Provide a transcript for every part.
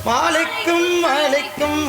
மாலைக்கும் மாலைக்கும்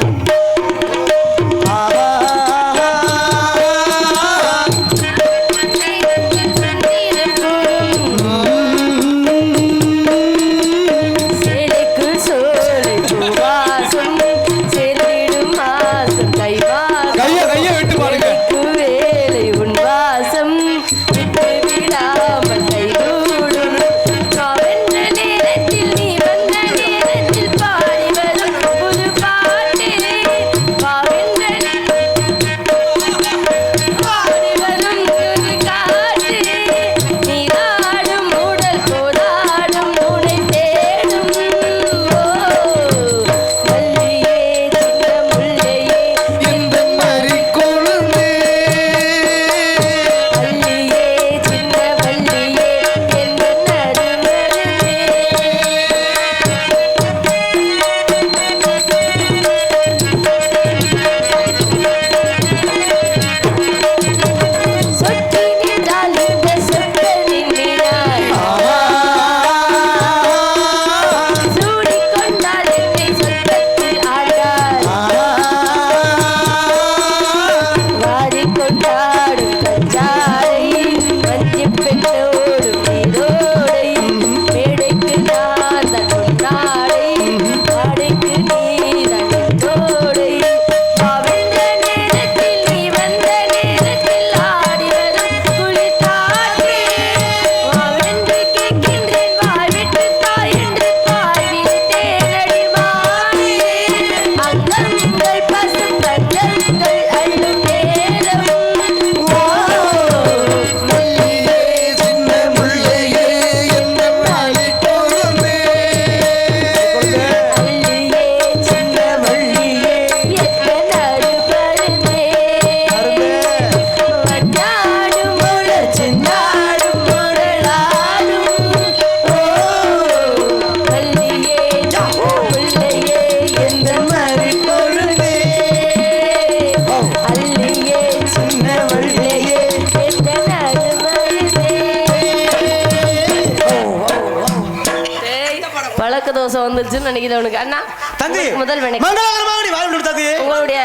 நினைக்கிறவனுக்கு அண்ணா தந்தி முதல் மங்களகரமாக நீ வாழ்ந்து தந்தி உங்களுடைய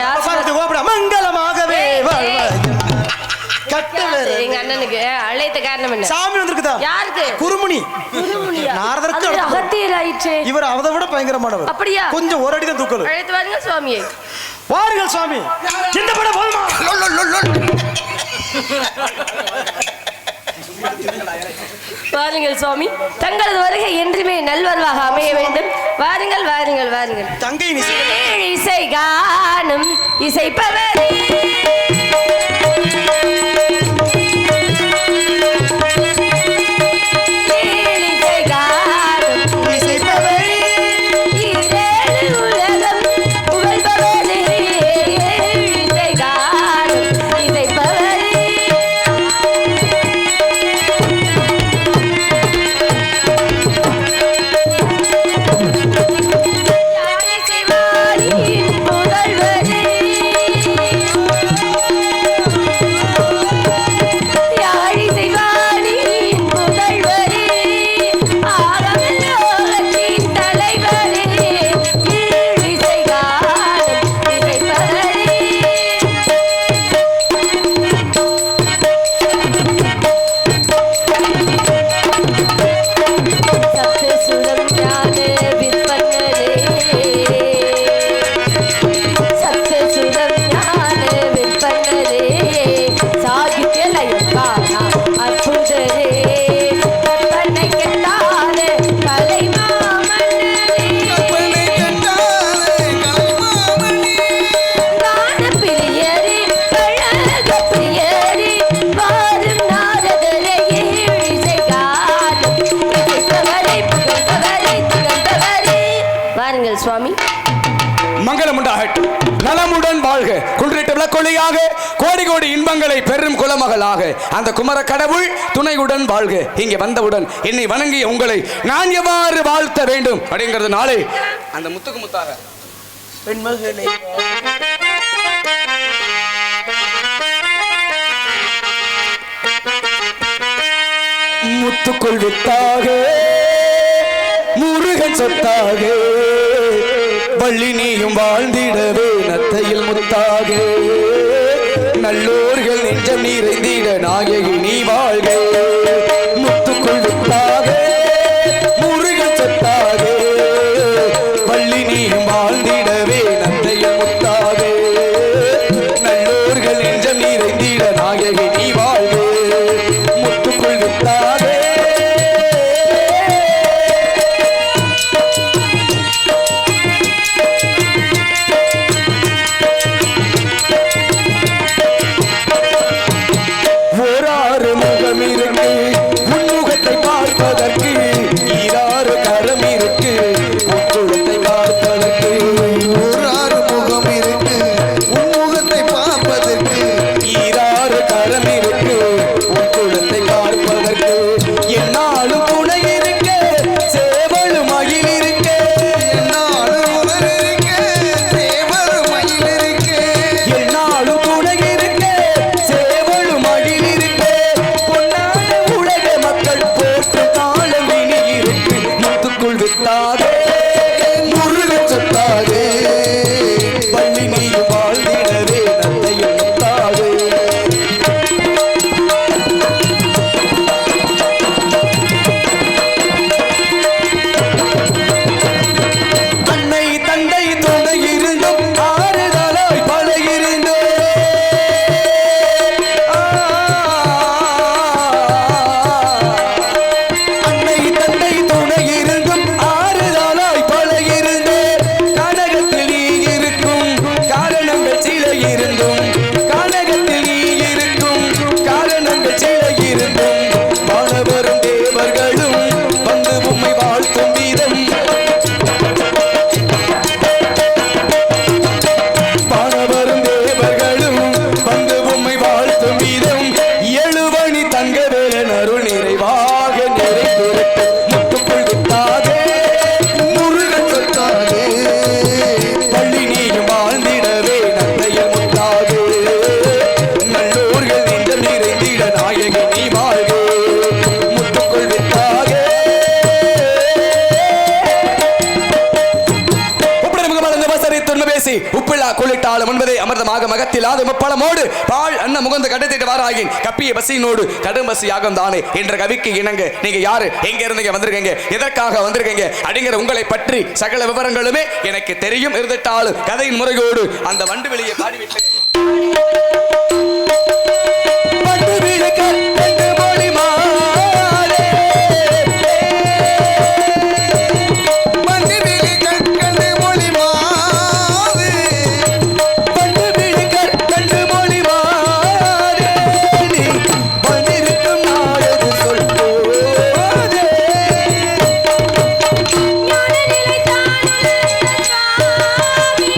மங்களமாகவே எங்க அண்ணனுக்கு அழைத்த காரணம் என்ன? சாமி வந்திருக்குதா? யாருக்கு? குருமுனி. நாரதருக்கு அகத்தியர் ஆயிற்று. இவர் அதை விட பயங்கரமானவர். அப்படியா? கொஞ்சம் ஒரு அடி தான் தூக்கல். அழைத்து வாருங்க சுவாமியே. வாருங்கள் சுவாமி. இந்த படம் போதுமா? வாருங்கள் சுவாமி, தங்களது வருகை என்றுமே நல்வரவாக அமைய வேண்டும். வாருங்கள் வாருங்கள் வாருங்கள். தங்கை இசை காணும் இசைப்பவரே சுவாமி. மங்களம் உண்டாகட்டும், நலமுடன் வாழ்க, குன்றிட்ட விளக்கொளியாக கோடி கோடி இன்பங்களை பெரும் குலமகளாக அந்த குமர கடவுள் துணையுடன் வாழ்க. இங்கே வந்தவுடன் என்னை வணங்கிய உங்களை நான் எவ்வாறு வாழ்த்த வேண்டும் அப்படிங்கிறது நாளை அந்த முத்துக்கு முத்தாக பெண்மகளே முத்துக்குள் வித்தாக முருகன் சொத்தாக வள்ளி நீயும் வாழ்ந்திடவே நத்தையில் முத்தாக நல்லோர்கள் நெஞ்சம் நிறைந்திட நாயகி நீ வாழ்க முத்துக்குள் வித்தாக முருகன் சொத்தாக வள்ளி நீயும் வாழ்ந்திடவே நத்தையில் முத்தாக நல்லோர்கள் நெஞ்சம் நிறைந்திட நாயகி நீ வாழ்க முத்துக்குள் வித்தாக உன்முகத்தை பார்ப்பதற்கு ஈராறு கரம் இருக்கு உன்குளத்தை பார்ப்பதற்கு ஓராறு முகம் இருக்கு உன்முகத்தை பார்ப்பதற்கு ஈராறு கரம் இருக்கு உன்குளத்தை பார்ப்பதற்கு என்னாலும் துணை இருக்க சேவலும் மயில் இருக்க என்னாலும் உணர் இருக்க தேவரும் மயில் இருக்க என்னாலும் துணை இருக்க சேவலும் மயில் இருக்க பொன்னான உலக மக்கள் போற்று காலம் இனி இருக்கு முத்துக்குள் வித்தாக முருகன் சொத்தாக வள்ளி நீ வாழ்ந்திடவே நத்தையில் முத்தாக அன்னை தந்தை துணை இருந்தும் ஆறுதலாய் பல இருந்தும் அன்னை தந்தை துணை இருந்தும் ஆறுதலாய் பல இருந்து கனகத்தில் நீ இருக்கும் காரணங்கள் சில இருந்தும் கனகத்தில் நீ இருக்கும் காரணங்கள் சில இருந்தும் வானவரும் தேவர்களும் வந்து உம்மை வாழ்த்தும் வீதம் வானவரும் தேவர்களும் வந்து உம்மை வாழ்த்தும் வீதம் எழுவணி தங்கவேலன் அருள் நிறைவாக நிறைந்திருக்க முத்துக்குள் வித்தாதே முருகன் சொத்தாதே வள்ளி நீயும் வாழ்ந்திடவே நத்தையில் முத்தாதே நல்லோர்கள் நெஞ்சம் நிறைந்திட நாயகி நீ வாழ்க முத்துக்குள் வித்தாதே பேசி உப்பில்லா கொள்ளிட்டாலும் என்பதை அமிர்தமாக மகத்திலாது முப்பழமோடு பால் அன்ன முகந்த கடத்திட்டு வாராகின் கப்பிய பசியினோடு கடும் பசி யாகம் தானே என்ற கவிக்கு இணங்க நீங்க யாரு எங்க இருந்தீங்க வந்திருக்கீங்க எதற்காக வந்திருக்கீங்க அப்படிங்கிற உங்களை பற்றி சகல விவரங்களுமே எனக்கு தெரியும் இருந்துட்டாலும் கதையின் முறையோடு அந்த வண்டு வெளியே பாடிவிட்டு வண்டு விழுக்க ரெண்டு மொழி மாறே மண்டி விழி கண்டு மொழி மாது வண்டு விழுக்க ரெண்டு மொழி மாறே நீ வந்திருக்கும் நாளது சொல் போதே ஞான நிலை தானுள்ள சுவாமி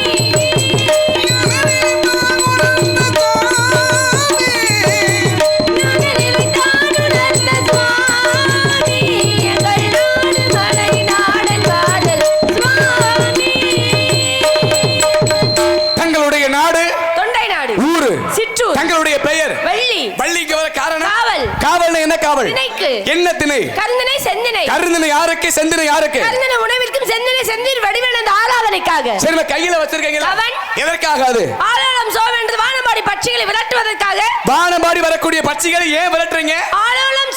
தங்களுடைய பெயர் வள்ளி. வள்ளிக்கு வர காரணம் காவல். காவல் என்ன காவல்? திணைக்கு. என்ன திணை? கருந்தனை செந்தினை. கருந்தனை யாருக்கு? செந்தினை யாருக்கு? கருந்தனை உணவிற்கும் செந்தினை செந்தில் வடிவன அந்த ஆராதனைக்காக. சரி கையில வச்சிருக்கீங்களா? அவன் எதற்காக அது? ஆலோலம் சோவென்றது வானமாடி பட்சிகளை விரட்டுவதற்காக. வானமாடி வரக்கூடிய பட்சிகளை ஏன் விரட்டுறீங்க? ஆலோலம்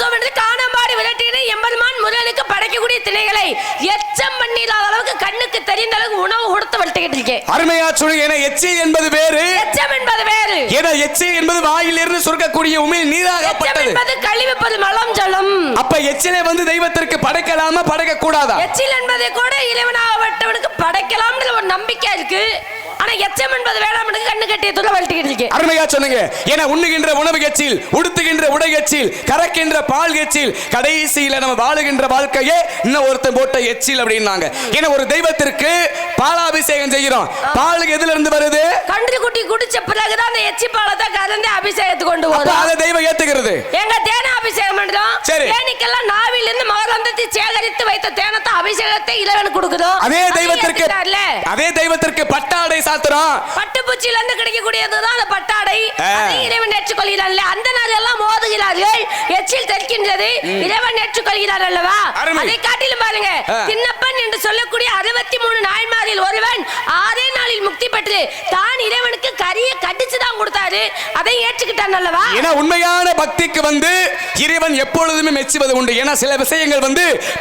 சோவென்றது காணமாடி விரட்டின எம்பெருமான் முருகனுக்கு படைக்கக்கூடிய திணைகளை எச்சம் பண்ணிடாத அளவுக்கு கண்ணுக்கு தெரிந்த அளவுக்கு உணவு கொடுத்து விரட்டிக்கிட்டு இருக்கேன். அருமையா சொல்லுங்க. ஏன்னா எச்சி என்பது வேறு, எச்சம் என்பது வேறு. ஏன்னா எச்சி என்பது வாயிலிருந்து சுரக்கக்கூடிய உமிழ் நீராகப்பட்டது. எச்சம் என்பது கழிவுப்பது மலம் ஜலம். அப்ப எச்சிலை வந்து தெய்வத்திற்கு படைக்கலாமா படைக்க கூடாதா? எச்சில் என்பதை கூட இறைவனாகப்பட்டவனுக்கு படைக்கலாம்ன்ற ஒரு நம்பிக்கை இருக்கு. ஆனா எச்சம் என்பது வேளாண்மைக்கு கண்ணு கட்டிய துள்ள வளர்த்துக்கிட்டு இருக்கு. அருமையா சொன்னீங்க. ஏன்னா உண்ணுகின்ற உணவு எச்சில், உடுத்துகின்ற உடை எச்சில், கறக்கின்ற பால் எச்சில், கடைசியில நம்ம வாழுகின்ற வாழ்க்கையே இன்னும் ஒருத்தன் போட்ட எச்சில் அப்படின்னாங்க. ஏன்னா ஒரு தெய்வத்திற்கு பாலாபிஷேகம் செய்கிறோம். பால் எதுல இருந்து வருது? கன்று குட்டி குடிச்ச பிறகுதான் அந்த எச்சி பாலத்தை கலந்து அபிஷேகத்துக்கு கொண்டு வரும். அதை தெய்வம் ஏத்துக்கிறது. எங்க தேனை அபிஷேகம் பண்றோம். தேனிக்கெல்லாம் நாவில இருந்து மகரந்தத்தை சேகரித்து வைத்த தேனத்தை அபிஷேகத்தை இறைவனுக்கு கொடுக்கிறோம். அதே தெய்வத்திற்கு பட்டாடை சாத்துறோம். பட்டுப்பூச்சியில இருந்து கிடைக்கக்கூடியதுதான் அந்த பட்டாடை. இறைவன் ஏற்றுக்கொள்கிறான்ல. அந்த நாள் எல்லாம் மோதுகிறார்கள், எச்சில் தெளிக்கின்றது, இறைவன் ஏற்றுக்கொள்கிறார் அல்லவா? அதை காட்டிலும் பாருங்க, தின்னப்பன் என்று சொல்லக்கூடிய 63 நாயன்மாரில் ஒருவன் 6 நாளில் முக்தி பெற்று தான் இறைவனுக்கு கரியை கடிச்சு தான் கொடுத்தாரு, அதை ஏற்றுக்கிட்டான் அல்லவா? ஏன்னா உண்மையான பக்திக்கு இறைவன் எப்பொழுதுமே மெச்சுவது உண்டு. ஏன்னா சில விஷயங்கள்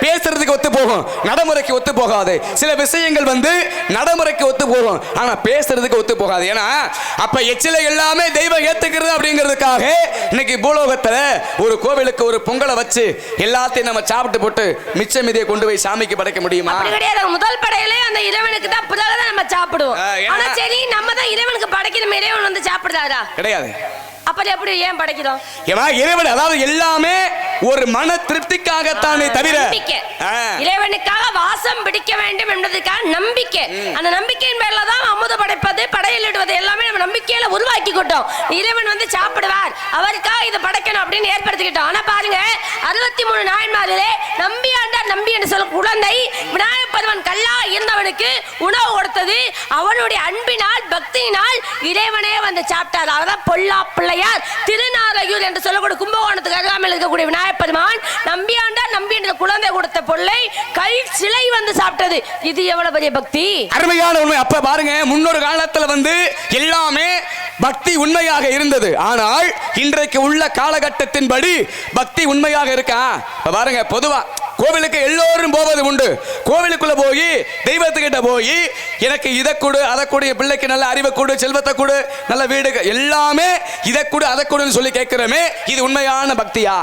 பேசுறதுக்கு ஒத்து போகும், நடைமுறைக்கு ஒத்து போகாது. சில விஷயங்கள் நடைமுறைக்கு ஒத்து போகும், ஆனா பேசுறதுக்கு ஒத்து போகாது. ஏன்னா அப்ப எச்சிலை எல்லாமே தெய்வம் ஏத்துக்கிறது அப்படிங்கிறதுக்காக இன்னைக்கு பூலோகத்துல ஒரு கோவிலுக்கு ஒரு பொங்கலை வச்சு எல்லாத்தையும் நம்ம சாப்பிட்டு போட்டு மிச்சம் மீதியை கொண்டு போய் சாமிக்கு படைக்க முடியுமா? அப்படி கிடையாது. முதல் படையிலே அந்த இறைவனுக்கு தான் புதால நம்ம சாப்பிடுவோம். ஆனா சரி, நம்ம தான் இறைவனுக்கு படைக்கிறோம், இறைவன் வந்து சாப்பிடுறாரா? கிடையாது. அப்படி எப்படி ஏன் படைக்கிறோம்? இறைவன் அதாவது எல்லாமே ஒரு மன திருப்திக்காகத்தானே தவிர இறைவனுக்காக வாசம் பிடிக்க வேண்டும் என்பதற்காக நம்பிக்கை. அந்த நம்பிக்கையின் பேர்ல தான் அமுத படைப்பது, படையலிடுவது எல்லாமே நம்ம நம்பிக்கையில உருவாக்கிக்கிட்டோம். இறைவன் வந்து சாப்பிடுவார், அவருக்காக இதை படைக்கணும் அப்படின்னு ஏற்படுத்திக்கிட்டோம். ஆனா பாருங்க, 63 நாயன்மாரிலே நம்பி ஆண்டார் நம்பி என்று சொல்ல குழந்தை விநாயகப் பெருமான் கல்லா இருந்தவனுக்கு உணவு கொடுத்தது அவனுடைய அன்பினால் பக்தியினால் இறைவனே வந்து சாப்பிட்டார். அவர்தான் பொல்லா பிள்ளையார் திருநாரையூர் என்று சொல்லக்கூடிய கும்பகோணத்துக்கு அருகாமையில் இருக்கக்கூடிய விநாயகப் பெருமான் நம்பி ஆண்டார் நம்பி என்ற குழந்தை கொடுத்த பொருளை கல் சிலை வந்து சாப்பிட்டது. இது எவ்வளவு பெரிய பக்தி, அருமையான உண்மை. அப்ப பாருங்க, முன்னொரு காலத்துல எல்லாமே பக்தி உண்மையாக இருந்தது. ஆனால் இன்றைக்கு உள்ள காலகட்டத்தின்படி பக்தி உண்மையாக இருக்கா? பாருங்க, பொதுவா கோவிலுக்கு எல்லோரும் போவது உண்டு. கோவிலுக்குள்ள போய் தெய்வத்துக்கிட்ட போய் எனக்கு இதை கொடு அதை கொடு, பிள்ளைக்கு நல்ல அறிவை கொடு, செல்வத்தை கொடு, நல்ல வீடு, எல்லாமே இதை கொடு அதை கொடுன்னு சொல்லி கேட்கிறோமே, இது உண்மையான பக்தியா?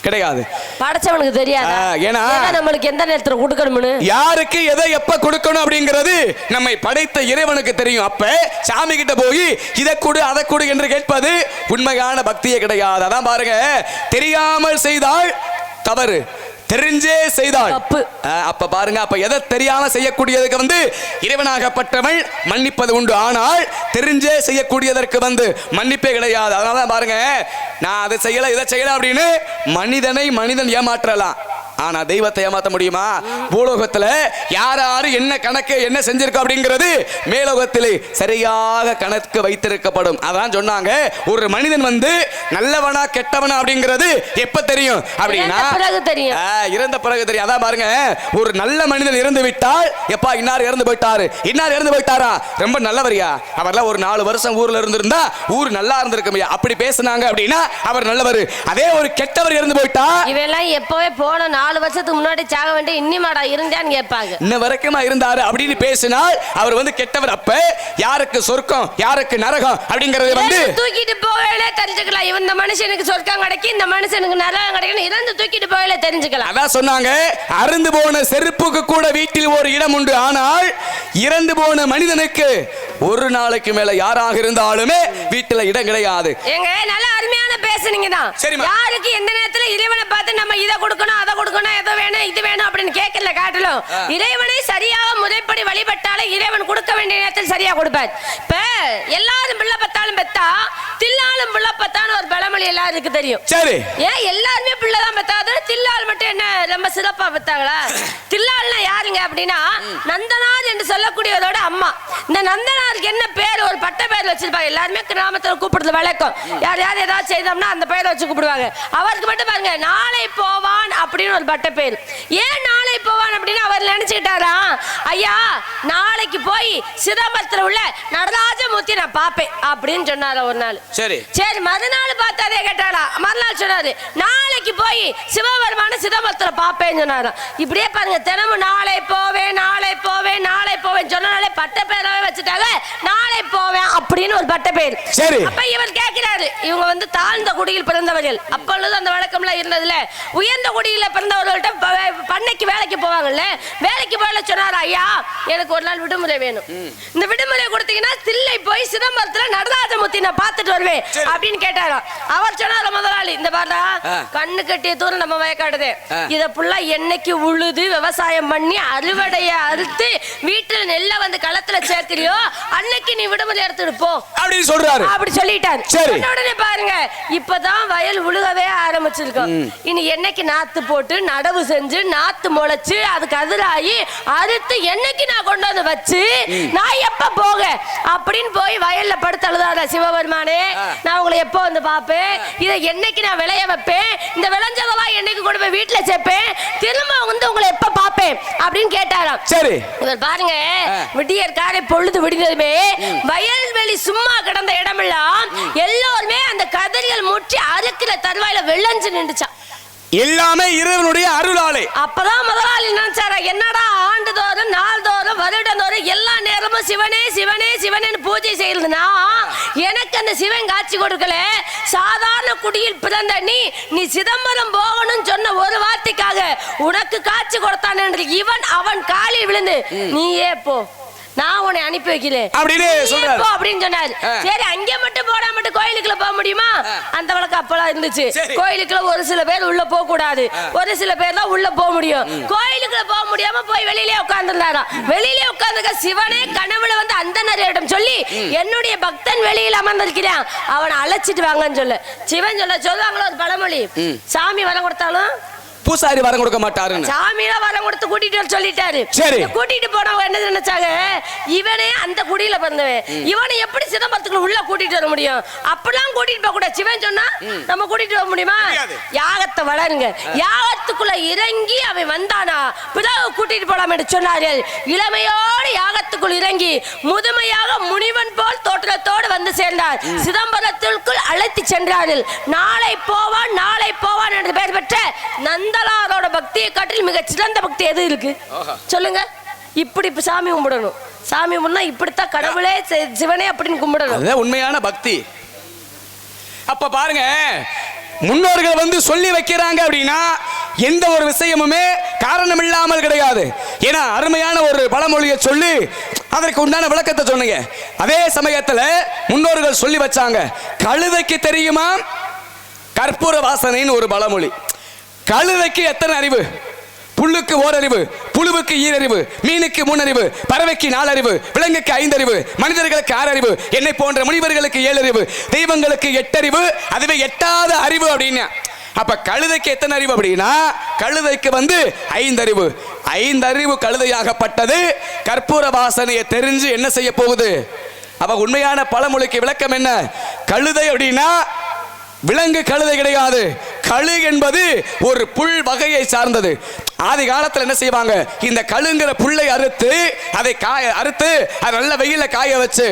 கிடையாது. படைச்சவனுக்கு தெரியாது. ஏன்னா நம்மளுக்கு எந்த நேரத்துல கொடுக்கணும்னு, யாருக்கு எதை எப்ப கொடுக்கணும் அப்படிங்கிறது நம்மை படைத்த இறைவனுக்கு தெரியும். அப்ப சாமி கிட்ட போய் இதை கொடு அதை கொடு என்று கேட்பது உண்மையான பக்தியே கிடையாது. அதான் பாருங்க, தெரியாமல் செய்தால் தவறு, தெரிஞ்சே செய்தால் தப்பு. அப்ப பாருங்க, அப்ப எதை தெரியாம செய்யக்கூடியதுக்கு இறைவனாகப்பட்டவன் மன்னிப்பது உண்டு. ஆனால் தெரிஞ்சே செய்யக்கூடியதற்கு மன்னிப்பே கிடையாது. அதனால பாருங்க, நான் அதை செய்யல இதை செய்யல அப்படின்னு மனிதன் ஏமாற்றலாம், ஆனா தெய்வத்தை ஏமாத்த முடியுமா? பூலோகத்துல யார் யாரு என்ன கணக்கு என்ன செஞ்சிருக்க அப்படிங்கிறது மேலோகத்திலே சரியாக கணக்கு வைத்திருக்கப்படும். அதான் சொன்னாங்க, ஒரு மனிதன் நல்லவனா கெட்டவனா அப்படிங்கிறது எப்ப தெரியும் அப்படின்னா இறந்த பிறகு தெரியும். அதான் பாருங்க, ஒரு நல்ல மனிதன் இறந்து விட்டால் எப்பா இன்னார் இறந்து போயிட்டாரு, இன்னார் இறந்து போயிட்டாரா, ரொம்ப நல்லவரியா, அவர்லாம் ஒரு 4 வருஷம் ஊர்ல இருந்திருந்தா ஊர் நல்லா இருந்திருக்கும் அப்படி பேசினாங்க அப்படின்னா அவர் நல்லவர். அதே ஒரு கெட்டவர் இறந்து போயிட்டா இவெல்லாம் எப்பவே போன 4 வருஷத்துக்கு முன்னாடி சாக வேண்டிய இன்னிமாடா இருந்தான்னு கேட்பாங்க. இன்ன வரைக்கும் இருந்தாரு அப்படின்னு பேசினால் அவர் கெட்டவர். அப்ப யாருக்கு சொர்க்கம் யாருக்கு நரகம் அப்படிங்கறது தூக்கிட்டு போகலே தெரிஞ்சுக்கலாம். இந்த மனுஷனுக்கு சொர்க்கம் கிடைக்கும், இந்த மனுஷனுக்கு நரகம் கிடைக்கும், இறந்து தூக்கிட்டு போகலே தெரிஞ்சுக்கலாம். அதான் சொன்னாங்க, அருந்து போன செருப்புக்கு கூட வீட்டில் ஒரு இடம் உண்டு, ஆனால் இறந்து போன மனிதனுக்கு ஒரு நாளைக்கு மேல யாராக இருந்தாலுமே வீட்டுல இடம் கிடையாது. எங்க நல்ல அருமையான பேசுனீங்க தான். யாருக்கு எந்த நேரத்துல இறைவனை பார்த்து நம்ம இதை கொடுக்கணும் அதை கொடுக்கணும் எதை வேணும் இது வேணும் அப்படின்னு கேட்கல, காட்டலும் இறைவனை சரியாக முறைப்படி வழிபட்டாலே இறைவன் கொடுக்க வேண்டிய நேரத்தில் சரியா கொடுப்பார். இப்ப எல்லாரும் பிள்ளை பத்தாலும் பெத்தா தில்லாலும் பிள்ளை பத்தான்னு ஒரு பழமொழி எல்லாருக்கு தெரியும். சரி, ஏன் எல்லாருமே பிள்ளைதான் பெத்தாது, தில்லால் மட்டும் என்ன ரொம்ப சிறப்பா பெத்தாங்களா? தில்லால்னா யாருங்க அப்படின்னா நந்தனார் என்று சொல்லக்கூடியவரோட அம்மா. இந்த நந்தனாருக்கு என்ன பேர், ஒரு பட்ட பேர் வச்சிருப்பாங்க. எல்லாருமே கிராமத்துல கூப்பிடுறது வழக்கம். யார் யார் ஏதாவது செய்தோம்னா அந்த பேரை வச்சு கூப்பிடுவாங்க. அவருக்கு மட்டும் பாருங்க, நாளை போவான் அப்படின்னு ஒரு பட்ட பேர். ஏன் நாளை போவான் அப்படின்னு அவர் நினைச்சுக்கிட்டாரா, ஐயா நாளைக்கு போய் சிதம்பரத்துல உள்ள நடராஜமூர்த்தி நான் பாப்பேன் அப்படின்னு சொன்னார ஒரு நாள். சரி சரி, மறுநாள் பார்த்தாதே கேட்டாளா, மறுநாள் சொன்னாரு நாளைக்கு போய் சிவபெருமான சிதம்பரத்துல பாப்பேன்னு சொன்னாரா. இப்படியே பாருங்க, தினமும் நாளை போவேன் நாளை போவேன் நாளை போவேன் சொன்னாலே பட்ட பேராவே வச்சுட்டாங்க, நாளை போவேன் அப்படின்னு ஒரு பட்ட பேர். சரி, அப்ப இவர் கேட்கிறாரு, இவங்க தாழ்ந்த குடியில் பிறந்தவர்கள், அப்பொழுது அந்த வழக்கம்லாம் இருந்ததுல, உயர்ந்த குடியில பிறந்தவர்கள்ட்ட பண்ணைக்கு வேலைக்கு போவாங்கல்ல, வேலைக்கு போகல சொன்னாரா, ஐயா எனக்கு ஒரு நாள் விடுமுறை வேணும், இந்த விடுமுறை கொடுத்தீங்கன்னா தில்லை போய் சிதம்பரத்துல நடராஜமூர்த்தி நான் பார்த்துட்டு வருவேன் அப்படின்னு கேட்டாரா. அவர் சொன்னார, முதலாளி இந்த பாருடா, கண்ணு கட்டிய தூரம் நம்ம வயக்காடுது, இத புள்ளா என்னைக்கு உழுது விவசாயம் பண்ணி அறுவடைய அறுத்து வீட்டுல நெல்ல களத்துல சேர்க்கிறியோ அன்னைக்கு நீ விடுமுறை எடுத்துட்டு போ அப்படின்னு சொல்றாரு. அப்படி சொல்லிட்டாரு. உடனே பாருங்க, இப்பதான் வயல் உழுகவே ஆரம்பிச்சிருக்கோம். இனி என்னைக்கு நாத்து போட்டு நடவு செஞ்சு நாத்து முளைச்சு அது கதிராகி அறுத்து என்னைக்கு நான் கொண்டு வந்து வச்சு நான் எப்ப போக அப்படின்னு போய் வயல்ல படுத்து அழுதாத சிவபெருமானே, நான் உங்களை எப்போ வந்து பாப்பேன், இதை என்னைக்கு நான் விளைய வைப்பேன், இந்த விளைஞ்சதெல்லாம் என்னைக்கு கொண்டு போய் வீட்டுல சேர்ப்பேன், திரும்ப வந்து உங்களை எப்ப பாப்பேன் அப்படின்னு கேட்டாராம். சரி, இவர் பாருங்க, விடியற் காலை பொழுது விடிந்ததுமே வயல்வெளி சும்மா கிடந்த இடமெல்லாம் எல்லோருமே அந்த கதிர்கள் முற்றி அறுக்கிற தருவாயில வெள்ளஞ்சு நின்றுச்சான். எல்லாமே இறைவனுடைய அருளாலே. அப்பதான் முதலாளி நினைச்சாரா, என்னடா ஆண்டுதோறும் நாள்தோறும் வருடந்தோறும் எல்லா நேரமும் சிவனே சிவனே சிவனேன்னு பூஜை செய்யறதுனா எனக்கு அந்த சிவன் காட்சி கொடுக்கல, சாதாரண குடியில் பிறந்த நீ சிதம்பரம் போகணும்னு சொன்ன ஒரு வார்த்தைக்காக உனக்கு காட்சி கொடுத்தான் என்று இவன் அவன் காலில் விழுந்து நீயே போ, நான் உன்னை அனுப்பி வைக்கிறேன் அப்படின்னு சொன்னாரு. சரி, அங்கே மட்டும் போனா மட்டும் கோயிலுக்குள்ள போக முடியுமா? அந்த வழக்கு அப்பெல்லாம் இருந்துச்சு. கோயிலுக்குள்ள ஒரு சில பேர் உள்ள போக கூடாது, ஒரு சில பேர் தான் உள்ள போக முடியும். கோயிலுக்குள்ள போக முடியாம போய் வெளியிலே உட்கார்ந்துருந்தாராம். வெளியிலே உட்கார்ந்துக்க சிவனே கனவுல வந்து அந்தனரிடம் சொல்லி என்னுடைய பக்தன் வெளியில அமர்ந்திருக்கிறான், அவனை அழைச்சிட்டு வாங்கன்னு சொல்ல. சிவன் சொல்லுவாங்களோ ஒரு பழமொழி, சாமி வரம் கொடுத்தாலும் பூசாரி வரம் கொடுக்க மாட்டாரு, சாமியா வரம் கொடுத்து கூட்டிட்டு வர சொல்லிட்டாரு. கூட்டிட்டு போனவங்க என்ன நினைச்சாங்க, இவனே அந்த குடியில பிறந்தவன், இவனை எப்படி சிதம்பரத்துக்குள்ள உள்ள கூட்டிட்டு வர முடியும்? அப்படிலாம் கூட்டிட்டு போக கூடாது. சிவன் சொன்னா நம்ம கூட்டிட்டு வர முடியுமா? யாகத்தை வளருங்க, யாகத்துக்குள்ள இறங்கி அவன் வந்தானா பிறகு கூட்டிட்டு போலாம் என்று சொன்னார்கள். இளமையோடு யாகத்துக்குள் இறங்கி முதுமையாக முனிவன் போல் தோற்றத்தோடு வந்து சேர்ந்தார். சிதம்பரத்திற்குள் அழைத்து சென்றார்கள். நாளை போவான் என்று பெயர் பெற்ற நந்தலாரோட பக்தியை காட்டில் மிக சிறந்த பக்தி எது இருக்கு சொல்லுங்க? இப்படி சாமி கும்பிடணும். சாமி கும்பிடா இப்படித்தான் கடவுளே சிவனே அப்படின்னு கும்பிடணும். அதுதான் உண்மையான பக்தி. அப்ப பாருங்க, முன்னோர்கள் வந்து சொல்லி வைக்கிறாங்க அப்படின்னா எந்த ஒரு விஷயமுமே காரணம் இல்லாமல் கிடையாது. ஏன்னா அருமையான ஒரு பழமொழியை சொல்லி அதற்கு உண்டான விளக்கத்தை சொன்னீங்க. அதே சமயத்துல முன்னோர்கள் சொல்லி வச்சாங்க, கழுதைக்கு தெரியுமா கற்பூர வாசனைன்னு ஒரு பழமொழி. கழுதைக்கு எத்தனை அறிவு? புல்லுக்கு ஓரறிவு, புழுவுக்கு ஈரறிவு, மீனுக்கு 3 அறிவு, பறவைக்கு 4 அறிவு, விலங்குக்கு 5 அறிவு, மனிதர்களுக்கு 6 அறிவு, என்னை போன்ற முனிவர்களுக்கு 7 அறிவு, தெய்வங்களுக்கு 8 அறிவு, அதுவே 8வது அறிவு அப்படின்னு. அப்ப கழுதைக்கு எத்தனை அறிவு அப்படின்னா, கழுதைக்கு வந்து 5 அறிவு. 5 அறிவு கழுதையாகப்பட்டது கற்பூர வாசனையை தெரிஞ்சு என்ன செய்ய போகுது? அப்ப உண்மையான பழமொழிக்கு விளக்கம் என்ன? கழுதை அப்படின்னா விலங்கு கழுதை கிடையாது. கழு என்பது ஒரு புல் வகையை சார்ந்தது. ஆதி காலத்தில் என்ன செய்வாங்க, இந்த கழுங்கிற புல்லை அறுத்து அதை அறுத்து அதை நல்ல வெயில காய வச்சு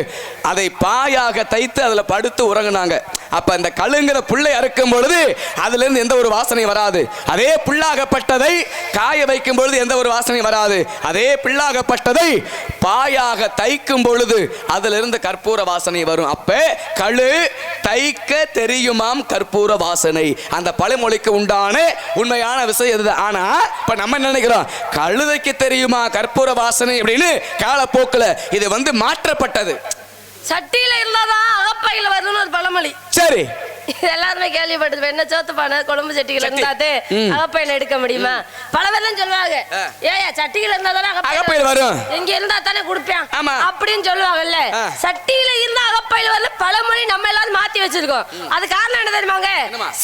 அதை பாயாக தைத்து அதில் படுத்து உறங்கினாங்க. அப்ப அந்த கழுங்கிற புல்லை அறுக்கும் பொழுது அதுல இருந்து எந்த ஒரு வாசனை வராது. அதே புல்லாகப்பட்டதை காய வைக்கும் பொழுது எந்த ஒரு வாசனை வராது. அதே புல்லாகப்பட்டதை பாயாக தைக்கும் பொழுது அதுல இருந்து கற்பூர வாசனை வரும். அப்ப கழு தைக்க தெரியுமாம் கற்பூர வாசனை. அந்த பழமொழிக்கு உண்டான உண்மையான விஷயம் இது. ஆனா இப்ப நம்ம என்ன நினைக்கிறோம், கழுதைக்கு தெரியுமா கற்பூர வாசனை அப்படின்னு காலப்போக்கில் இது வந்து மாற்றப்பட்டது. சட்டியில இருந்தாதான் அகப்பையில வருதுன்னு ஒரு பழமொழி. சரி, எல்லாருமே கேள்விப்பட்டது. என்ன சோத்துப்பான குழம்பு சட்டிகள் இருந்தாதே அகப்பையில எடுக்க முடியுமா? பல பேரும் சொல்லுவாங்க, ஏயா சட்டியில இருந்தாதானே அகப்பையில வரும், இங்க இருந்தா தானே குடுப்பேன் அப்படின்னு சொல்லுவாங்கல்ல. சட்டியில இருந்தா அகப்பையில வரல பழமொழி நம்ம எல்லாரும் மாத்தி வச்சிருக்கோம். அது காரணம் என்ன தெரியுமாங்க?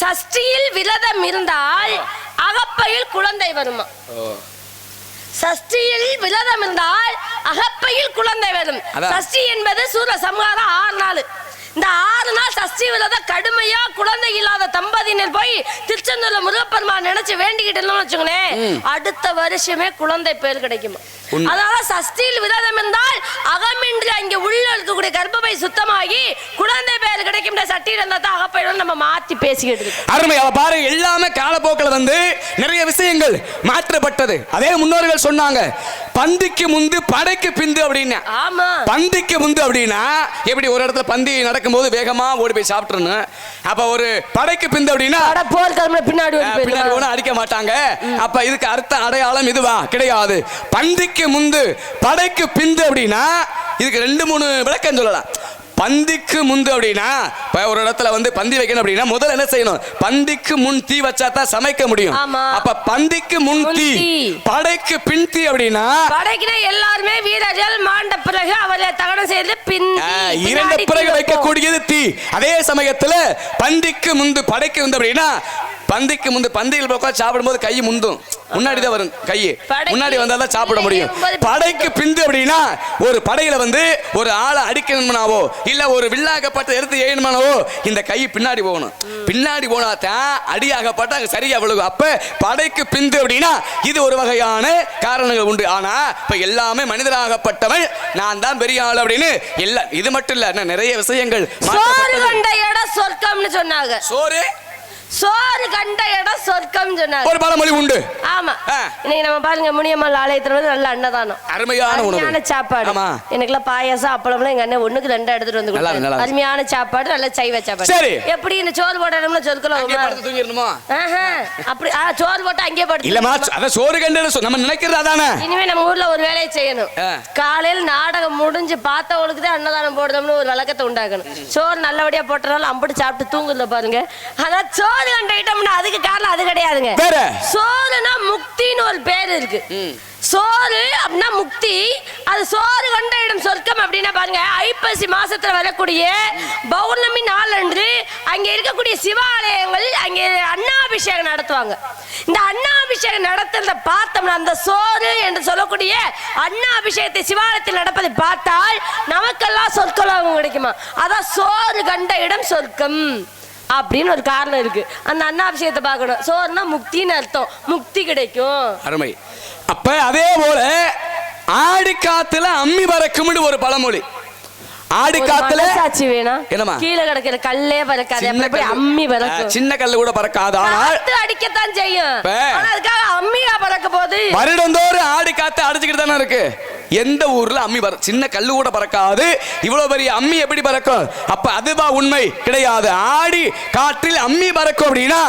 சஷ்டியில் விரதம் இருந்தால் அகப்பையில் குழந்தை வருமா? சஷ்டியில் விரதம் இருந்தால் அகப்பையில் குழந்தை வரும். சஷ்டி என்பது சூர சம்ஹாரம் 6 நாள். இந்த 6 நாள் சஷ்டி விரதம் கடுமையா குழந்தை இல்லாத தம்பதியினர் போய் திருச்செந்தூர்ல முருகப்பெருமான் நினைச்சு வேண்டிக்கிட்டு வச்சுங்களேன், அடுத்த வருஷமே குழந்தை பேர் கிடைக்குமா? அதனால சஷ்டியில் விரதம் இருந்தால் அகமின்றி அங்கே உள்ள இருக்கக்கூடிய கர்ப்பப்பை சுத்தமாகி குழந்தை பேர் கிடைக்கும். சட்டியில் இருந்தா தான் அகப்பையில நம்ம மாத்தி பேசிக்கிட்டு இருக்கோம். அருமை. பாரு, எல்லாமே காலப்போக்கில் வந்து நிறைய விஷயங்கள் மாற்றப்பட்டது. அதே முன்னோர்கள் சொன்னாங்க, பந்திக்கு முந்து படைக்கு பிந்து அப்படின்னு. ஆமா, பந்திக்கு முந்து அப்படின்னா எப்படி? ஒரு இடத்துல பந்தி நடக்கும்போது வேகமா ஓடி போய் சாப்பிட்டுறணும். அப்ப ஒரு படைக்கு பிந்து அப்படின்னா பின்னாடி அடிக்க மாட்டாங்க. அப்ப இதுக்கு அர்த்த அடையாளம் இதுவா? கிடையாது. பந்திக்கு முந்து படைக்கு பிந்து அப்படின்னா இதுக்கு 2-3 விளக்கம் சொல்லலாம். பந்திக்கு முந்து அப்படின்னா இப்ப ஒரு இடத்துல வந்து பந்தி வைக்கணும் அப்படின்னா முதல்ல என்ன செய்யணும்? பந்திக்கு முன் தீ வச்சா தான் சமைக்க முடியும். ஆமா. அப்ப பந்திக்கு முன் தீ, படைக்கு பின் தீ அப்படின்னா படைக்குனா எல்லாருமே வீரர்கள் மாண்ட பிறகு அவரை தகனம் செய்து பின் இரண்டு பிறகு வைக்கக்கூடியது தீ. அதே சமயத்துல பந்திக்கு முந்து படைக்கு வந்து அப்படின்னா பந்திக்கு முந்து பந்தியில் உட்கார்ந்து சாப்பிடும்போது கை முந்தும், முன்னாடி தான் வரும் கை, முன்னாடி வந்தால் தான் சாப்பிட முடியும். படைக்கு பிந்து அப்படின்னா ஒரு படையில வந்து ஒரு ஆளை அடிக்கணும்னாவோ இல்ல ஒரு வில்லாகப்பட்ட எடுத்து ஏயணுமானவோ இந்த கை பின்னாடி போகணும். பின்னாடி போனாதான் அடியாகப்பட்ட அங்க சரியா விழுகும். அப்ப படைக்கு பிந்து அப்படின்னா இது ஒரு வகையான காரணங்கள் உண்டு. ஆனா இப்ப எல்லாமே மனிதராகப்பட்டவன் நான் தான் பெரிய ஆள் அப்படின்னு எல்லாம் இது மட்டும் இல்ல, நிறைய விஷயங்கள் சோறு கண்ட இடம் சொர்க்கம்னு சொன்னாங்க. சோறு கண்ட இடம் சொர்க்கம் சொன்னாங்க. ஒரு பழமொழி உண்டு. ஆமா. இன்னைக்கு நம்ம பாருங்க முனியம்மாள் ஆலயத்துல வந்து நல்ல அன்னதானம், அருமையான சாப்பாடு. எனக்குலாம் பாயாசம் அப்பளம்லாம் எங்க அண்ணன் ஒண்ணுக்கு 2 எடுத்துட்டு வந்து கொடுத்தாங்க. அருமையான சாப்பாடு, நல்ல சைவ சாப்பாடு. சரி, எப்படி இந்த சோறு போட்ட இடம்ல சொர்க்கலாம் அப்படி சோறு போட்டு அங்கேயே படுத்து இல்லமா? அத சோறு கண்ட நம்ம நினைக்கிறது அதானே. இனிமே நம்ம ஊர்ல ஒரு வேலையை செய்யணும். காலையில் நாடகம் முடிஞ்சு பார்த்தவங்களுக்கு தான் அன்னதானம் போடுறோம்னு ஒரு வழக்கத்தை உண்டாக்கணும். சோறு நல்லபடியா போட்டனால அம்புட்டு சாப்பிட்டு தூங்குறத பாருங்க. அதான் சோறு கண்ட ஐட்டம்னா அதுக்கு காரணம் அது கிடையாதுங்க. சோறுனா முக்தின்னு ஒரு பேர் இருக்கு. சோறு அப்படின்னா முக்தி. அது சோறு கண்ட இடம் சொர்க்கம் அப்படின்னா பாருங்க, ஐப்பசி மாசத்துல வரக்கூடிய பௌர்ணமி நாள் அன்று அங்க இருக்கக்கூடிய சிவாலயங்கள் அங்கே அன்னாபிஷேகம் நடத்துவாங்க. இந்த அன்னாபிஷேகம் நடத்துறத பார்த்தோம்னா அந்த சோறு என்று சொல்லக்கூடிய அன்னாபிஷேகத்தை சிவாலயத்தில் நடப்பதை பார்த்தால் நமக்கெல்லாம் சொர்க்கலோகம் கிடைக்குமா. அதான் சோறு கண்ட இடம் சொர்க்கம் அப்படின்னு ஒரு காரணம் இருக்கு. அந்த அன்னாபிஷேகத்தை பார்க்கணும். சோறுனா முக்தின்னு அர்த்தம், முக்தி கிடைக்கும். அருமை. அப்ப அதே போல ஆடி காத்துல அம்மி பறக்கும்னு ஒரு பழமொழி. ஆடி காத்துல சாட்சி வேணும். என்னமா கீழே கிடக்கிற கல்லே பறக்காது, எப்படி அம்மி பறக்கும்? சின்ன கல்லு கூட பறக்காது, ஆனால் அடிக்கத்தான் செய்யும். அதுக்காக அம்மியா பறக்க போது வருடந்தோறும் ஆடி காத்து அடிச்சுக்கிட்டு தானே இருக்கு. எந்த ஊர்ல அம்மி சின்ன கல்லு கூட பறக்காது, இவ்வளவு பெரிய அம்மி எப்படி பறக்கும்? அப்ப அதுதான் உண்மை கிடையாது. ஆடி காற்றில் அம்மி பறக்கும் அப்படின்னா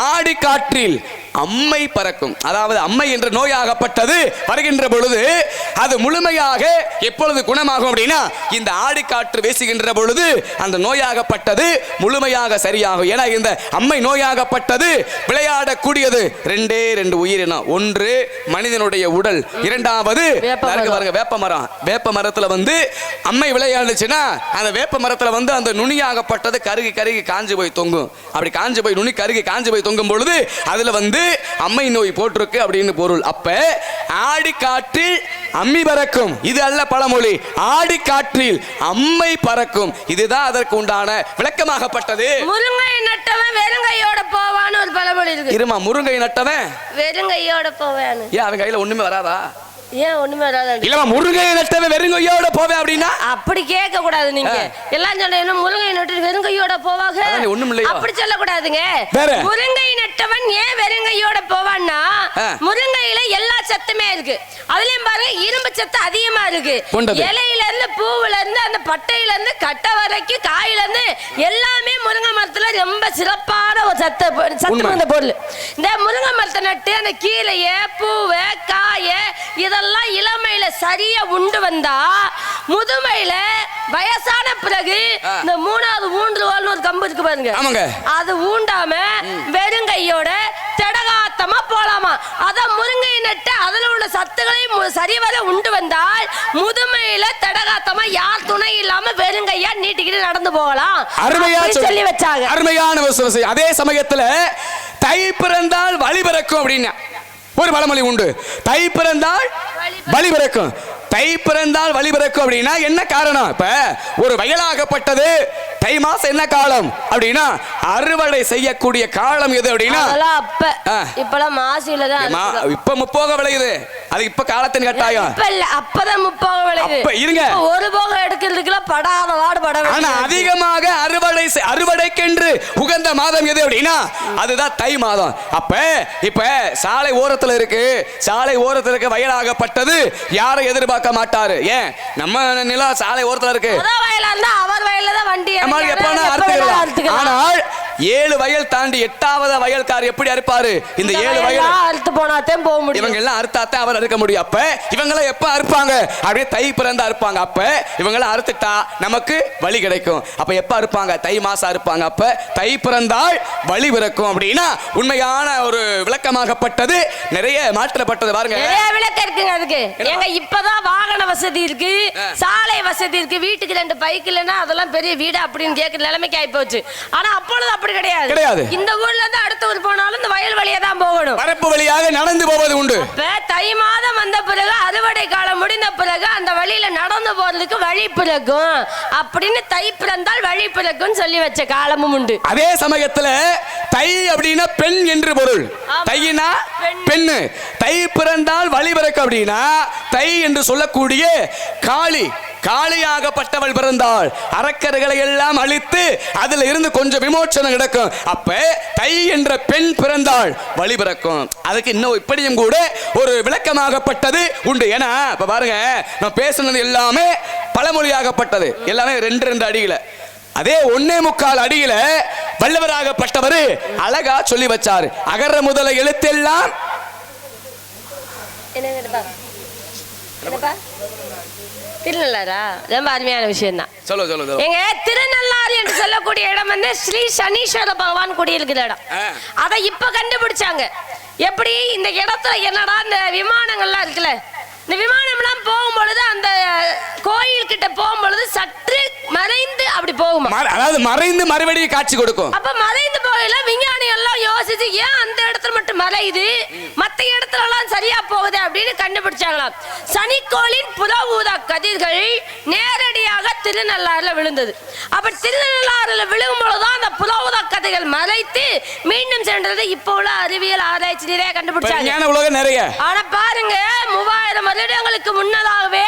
ஆடி காற்றில் அம்மை பறக்கும். அதாவது அம்மை என்ற நோயாகப்பட்டது வருகின்ற பொழுது அது முழுமையாக எப்பொழுது குணமாகும் அப்படின்னா இந்த ஆடி காற்று வீசுகின்ற பொழுது அந்த நோயாகப்பட்டது முழுமையாக சரியாகும். ஏன்னா இந்த அம்மை நோயாகப்பட்டது விளையாடக்கூடியது 2 உயிரினம். ஒன்று மனிதனுடைய உடல், இரண்டாவது பாருங்க வேப்ப மரம். வேப்ப மரத்துல வந்து அம்மை விளையாடுச்சுன்னா அந்த வேப்ப மரத்துல வந்து அந்த நுனியாகப்பட்டது கருகி கருகி காஞ்சு போய் தொங்கும். அப்படி காஞ்சு போய் நுனி கருகி காஞ்சு போய் தொங்கும் பொழுது அதுல வந்து அம்மை நோய் போட்டிருக்கு அப்படின்னு பொருள். அப்ப ஆடி காற்றில் அம்மி பறக்கும் இது அல்ல பழமொழி. ஆடி காற்றில் அம்மை பறக்கும் இதுதான் அதற்கு உண்டான விளக்கமாகப்பட்டது. முருங்கை நட்டவன் வெறுங்கையோட போவான்னு ஒரு பழமொழி இருக்கு. இருமா, முருங்கை நட்டவன் வெறுங்கையோட போவான்னு. ஏன் அவன் கையில ஒண்ணுமே வராதா? ஏன் ஒண்ணுமே வராது? இல்ல முருங்கை நட்டவன் வெறுங்கையோட போவேன் அப்படின்னா அப்படி கேட்க கூடாது. நீங்க எல்லாம் சொல்ல முருங்கை நட்டு வெறுங்கையோட போவாங்க அப்படி சொல்ல கூடாதுங்க. முருங்கை நட்டவன் ஏன் வெறுங்கையோட போவான்னா முருங்கையில எல்லா சத்துமே இருக்கு. அதுலயும் பாருங்க இரும்பு சத்து அதிகமா இருக்கு. இலையில இருந்து பூவுல இருந்து அந்த பட்டையில இருந்து கட்டை வரைக்கும் காயில இருந்து எல்லாமே முருங்கை மரத்துல ரொம்ப சிறப்பான ஒரு சத்து சத்து பொருள். இந்த முருங்கை மரத்தை நட்டு அந்த கீரைய பூவை காய இதெல்லாம் இளமையில சரியா உண்டு வந்தா முதுமையில வயசான பிறகு இந்த 3வது ஊன்றுகோல்னு ஒரு கம்பு இருக்கு பாருங்க, அது ஊண்டாம வெறுங்கையோட திடகாத்தமா போலாமா. அதான் முருங்கை நட்டு அதுல உள்ள சத்துக்களையும் சரிவர உண்டு வந்தால் முதுமையில திடகாத்தமா யார் துணை இல்லாம வெறுங்கையா நீட்டிக்கிட்டு நடந்து போகலாம். அருமையா சொல்லி வச்சாங்க. அருமையான அதே சமயத்துல தை பிறந்தால் வழி பிறக்கும் அப்படின்னா ஒரு பழமொழி உண்டு. தை பிறந்தால் வழி பிறக்கும். தை பிறந்தால் வழி பிறக்கும் அப்படின்னா என்ன காரணம்? இப்ப ஒரு வயலாகப்பட்டது தை மாசம் என்ன காலம் அப்படின்னா அறுவடை செய்யக்கூடிய காலம் எது அப்படின்னா இப்பெல்லாம் மாசில தான். இப்ப முப்போக விளையுது, அது இப்ப காலத்தின் கட்டாயம். அப்பதான் முப்போக விளையுது. இருங்க, ஒரு போக எடுக்கிறதுக்குள்ள படாத வாடு பட. ஆனா அதிகமாக அறுவடைக்கென்று உகந்த மாதம் எது அப்படின்னா அதுதான் தை மாதம். அப்ப இப்ப சாலை ஓரத்துல இருக்கு, சாலை ஓரத்துல இருக்க வயலாகப்பட்டது யாரை எதிர்பார்க்க மாட்டாரு. ஏன் நம்ம நிலம் சாலை ஓரத்துல இருக்கு, வயலா இருந்தா அவர் வயல்ல தான் வண்டி ஆனால் 7 வயல் தாண்டி 8வது வயல்கார் எப்படி அறுப்பாரு? இந்த 7 வயல் அறுத்து போனாதான் போக முடியும். இவங்க எல்லாம் அறுத்தாத்தான் அவர் அறுக்க முடியும். அப்ப இவங்களாம் எப்ப அறுப்பாங்க? அப்படியே தை பிறந்து அறுப்பாங்க. அப்ப இவங்களாம் அறுத்துட்டா நமக்கு வழி கிடைக்கும். அப்ப எப்ப அறுப்பாங்க? தை மாசம் அறுப்பாங்க. அப்ப தை பிறந்தால் வழி பிறக்கும் அப்படின்னா உண்மையான ஒரு விளக்கமாகப்பட்டது. நிறைய மாற்றப்பட்டது பாருங்க. நிறைய விளக்கம் இருக்குங்க அதுக்கு. ஏங்க இப்பதான் வாகன வசதி இருக்கு, சாலை வசதி இருக்கு, வீட்டுக்கு 2 பைக் இல்லைன்னா அதெல்லாம் பெரிய வீடு அப்படின்னு கேட்கிற நிலைமைக்கு ஆகி போச்சு. ஆனா அப்பொழுது அப்படி கிடையாது. இந்த ஊர்ல இருந்து அடுத்த ஊர் போனாலும் இந்த வயல் வழியா தான் போகணும். பரப்பு வழியாக நடந்து போவது உண்டு. இப்ப தை மாதம் வந்த பிறகு அறுவடை காலம் முடிந்த பிறகு அந்த வழியில நடந்து போறதுக்கு வழி பிறக்கும் அப்படின்னு தை பிறந்தால் வழி பிறக்கும் சொல்லி வச்ச காலமும் உண்டு. அதே சமயத்துல தை அப்படின்னா பெண் என்று பொருள். தையினா பெண்ணு. தை பிறந்தால் வழி பிறக்கும் அப்படின்னா தை என்று சொல்லக்கூடிய காளியாகப்பட்டவள் பிறந்தாள். அரக்கர்களை எல்லாம் அழித்து அதுல இருந்து கொஞ்சம் விமோச்சனம் நடக்கும். அப்ப தை என்ற பெண் பிறந்தாள், வழி பிறக்கும். அதுக்கு இன்னும் இப்படியும் கூட ஒரு விளக்கமாகப்பட்டது உண்டு. ஏன்னா இப்ப பாருங்க, நான் பேசுனது எல்லாமே பழமொழியாகப்பட்டது, எல்லாமே 2 அடியில. அதே 1.25 அடியில வல்லவராகப்பட்டவர் அழகா சொல்லி வச்சாரு. அகர முதல எழுத்தெல்லாம் திருநள்ளாரா? ரொம்ப அருமையான விஷயம் தான். சொல்லு. எங்க திருநள்ளாறு என்று சொல்லக்கூடிய இடம் வந்து ஸ்ரீ சனீஸ்வர பகவான் குடியிருக்கிற இடம். அதை இப்ப கண்டுபிடிச்சாங்க. எப்படி இந்த இடத்துல என்னடா இந்த விமானங்கள்லாம் இருக்குல்ல, இந்த விமானம்லாம் போகும்பொழுது அந்த கோயில் கிட்ட போகும்பொழுது சற்று மறைந்து அப்படி போகுமா, அதாவது மறைந்து மறுபடியும் காட்சி கொடுக்கும். அப்ப மறைந்து போகல விஞ்ஞானிகள் எல்லாம் யோசிச்சு ஏன் அந்த இடத்துல மட்டும் மறையுது, மத்த இடத்துல எல்லாம் சரியா போகுது அப்படின்னு கண்டுபிடிச்சாங்களாம். சனிக்கோளின் புற ஊதா கதிர்கள் நேரடியாக திருநள்ளாறுல விழுந்தது. அப்ப திருநள்ளாறுல விழுகும் பொழுதுதான் அந்த புற ஊதா கதிர்கள் மறைத்து மீண்டும் சென்றது. இப்ப உள்ள அறிவியல் ஆராய்ச்சி நிறைய கண்டுபிடிச்சாங்க. உலகம் நிறைய. ஆனா பாருங்க, 3000 வருடங்களுக்கு முன்னதாகவே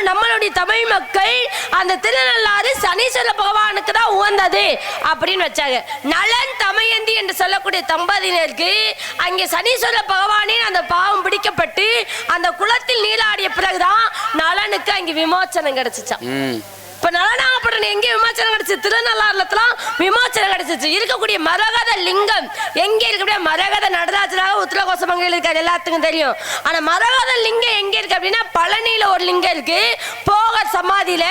நம்மளுடைய தமிழ் மக்கள் அந்த திருநள்ளாறு சனீஸ்வர பகவானுக்கு தான் உகந்தது அப்படின்னு வச்சாங்க. நலன் தமயந்தி என்று சொல்லக்கூடிய தம்பதியினருக்கு அங்கே சனீஸ்வர பகவானின் அந்த பாவம் பிடிக்கப்பட்டு அந்த குளத்தில் நீராடிய பிறகுதான் நலனுக்கு அங்கே விமோச்சனம் கிடைச்சிச்சான். இப்ப நலனாகப்பட்ட எங்க விமோச்சனம் கிடைச்சு? திருநள்ளாறுலலாம் விமோச்சனம் கிடைச்சிச்சு. இருக்கக்கூடிய மரகத லிங்கம் எங்க இருக்கு? மரகத நடராஜராக உத்திரகோசமங்கையில் இருக்காரு, எல்லாத்துக்கும் தெரியும். ஆனா மரகத லிங்கம் எங்க இருக்கு அப்படின்னா பழனியில ஒரு லிங்கம் இருக்கு, போகர் சமாதியில.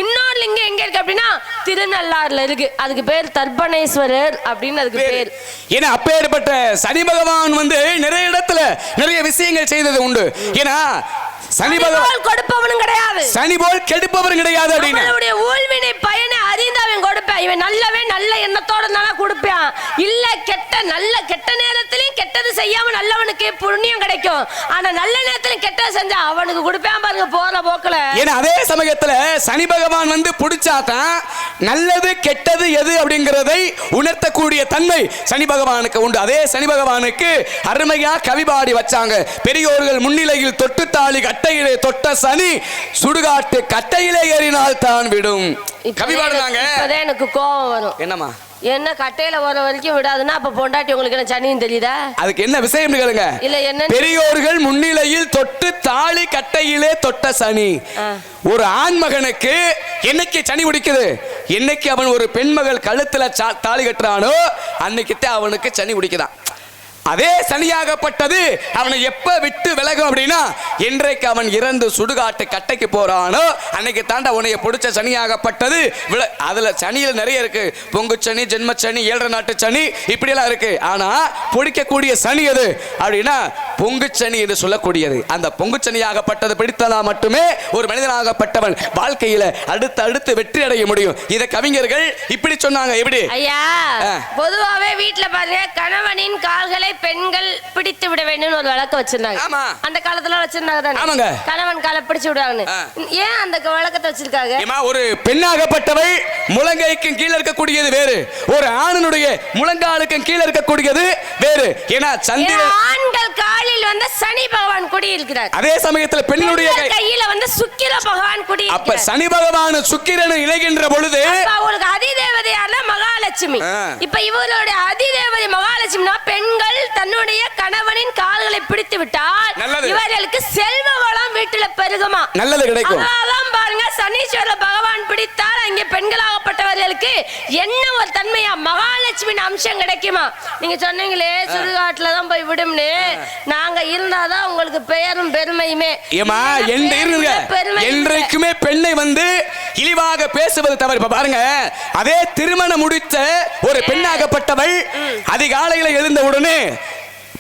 இன்னொரு லிங்கம் எங்க இருக்கு அப்படின்னா திருநள்ளாறுல இருக்கு. அதுக்கு பேர் தர்ப்பணேஸ்வரர் அப்படின்னு அதுக்கு பேர். ஏன்னா அப்பேற்பட்ட சனி பகவான் வந்து நிறைய இடத்துல நிறைய விஷயங்கள் செய்தது உண்டு. ஏன்னா சனி பகவான் கொடுப்பவனும் கிடையாது, சனி போல் கெடுப்பவரும் கிடையாது. நம்மளுடைய ஊழ்வினை பயனை அறிந்து அவன் கொடுப்பான். இவன் நல்லவன், நல்ல எண்ணத்தோட நல்லா கொடுப்பான். இல்ல கெட்ட நேரத்திலையும் கெட்டது செய்யாம நல்லவனுக்கு புண்ணியம் கிடைக்கும். ஆனா நல்ல நேரத்திலும் கெட்டது செஞ்சா அவனுக்கு கொடுப்பான் பாருங்க போற போக்குல. ஏன்னா அதே சமயத்துல சனி பகவான் வந்து பிடிச்சாதான் நல்லது கெட்டது எது அப்படிங்கறதை உணர்த்தக்கூடிய தன்மை சனி பகவானுக்கு உண்டு. அதே சனி பகவானுக்கு அருமையா கவிபாடி வச்சாங்க. பெரியோர்கள் முன்னிலையில் தொட்டு தாலி கட்டையிலே தொட்ட சனி சுடுகாட்டு கட்டையிலே ஏறினால் தான் விடும். கவிபாடுனாங்க. இப்பதான் எனக்கு கோபம் வரும். என்னமா? என்ன கட்டையில வர வரைக்கும் விடாதுன்னா அப்ப பொண்டாட்டி உங்களுக்கு என்ன சனின்னு தெரியுதா? அதுக்கு என்ன விஷயம் கேளுங்க. இல்ல என்ன? பெரியோர்கள் முன்னிலையில் தொட்டு தாலி கட்டையிலே தொட்ட சனி. ஒரு ஆண் மகனுக்கு என்னைக்கு சனி பிடிக்குது? என்னைக்கு அவன் ஒரு பெண்மகள் கழுத்துல தாலி கட்டுறானோ அன்னைக்குத்தான் அவனுக்கு சனி பிடிக்குதான். அதே சனியாகப்பட்டது அவனை எப்ப விட்டு விலகும் அப்படின்னா என்றைக்கு அவன் இறந்து சுடுகாட்டு கட்டைக்கு போறானோ அன்னைக்கு தாண்டா உன்னைய பிடிச்ச சனியாகப்பட்டது. அதுல சனியில நிறைய இருக்கு. பொங்கு சனி, ஜென்ம சனி, 7 நாட்டு சனி, இப்படி எல்லாம் இருக்கு. ஆனா பிடிக்கக்கூடிய சனி எது அப்படின்னா பொங்கு சனி என்று சொல்லக்கூடியது. அந்த பொங்கு சனியாகப்பட்டது பிடித்ததா மட்டுமே ஒரு மனிதனாகப்பட்டவன் வாழ்க்கையில அடுத்து வெற்றி அடைய முடியும். இதை கவிஞர்கள் இப்படி சொன்னாங்க. எப்படி ஐயா? பொதுவாவே வீட்டுல பாருங்க, கணவனின் கால்களை பெண்கள் பிடித்து விட வேண்டும் ஒரு வழக்கம் வச்சிருந்தாங்க. அந்த காலத்துல வச்சிருந்தாங்க தானே, கணவன் காலை பிடிச்சு விடுவாங்க. ஏன் அந்த வழக்கத்தை வச்சிருக்காங்க? ஒரு பெண்ணாகப்பட்டவள் முழங்கைக்கும் கீழே இருக்கக்கூடியது வேறு, ஒரு ஆணுடைய முழங்காலுக்கும் கீழே இருக்கக்கூடியது வேறு. ஏன்னா ஆண்கள் காலில் வந்து சனி பகவான் குடி இருக்கிறார். அதே சமயத்துல பெண்ணுடைய கையில வந்து சுக்கிர பகவான் குடி. அப்ப சனி பகவான் சுக்கிரன் இணைகின்ற பொழுது அவங்களுக்கு அதிதேவதையான மகாலட்சுமி. இப்ப இவருடைய அதிதேவதை மகாலட்சுமினா பெண்கள் தன்னுடைய கணவனின் கால்களை பிடித்து விட்டால் இவர்களுக்கு செல்வ வளம் வீட்டுல பெருகுமா, நல்லது கிடைக்கும். அதனால பாருங்க சனீஸ்வர பகவான் பிடித்தால் அங்கே பெண்களாகப்பட்டவர்களுக்கு என்ன ஒரு தன்மையா மகாலட்சுமியின் அம்சம் கிடைக்குமா? நீங்க சொன்னீங்களே சுடுகாட்டுல தான் போய் விடும்னு, நாங்க இருந்தாதான் உங்களுக்கு பெயரும் பெருமையுமே. ஏமா என்றைக்குமே பெண்ணை வந்து இழிவாக பேசுவது தவறு. இப்ப பாருங்க, அதே திருமணம் முடித்த ஒரு பெண்ணாகப்பட்டவள் அதிகாலையில எழுந்த உடனே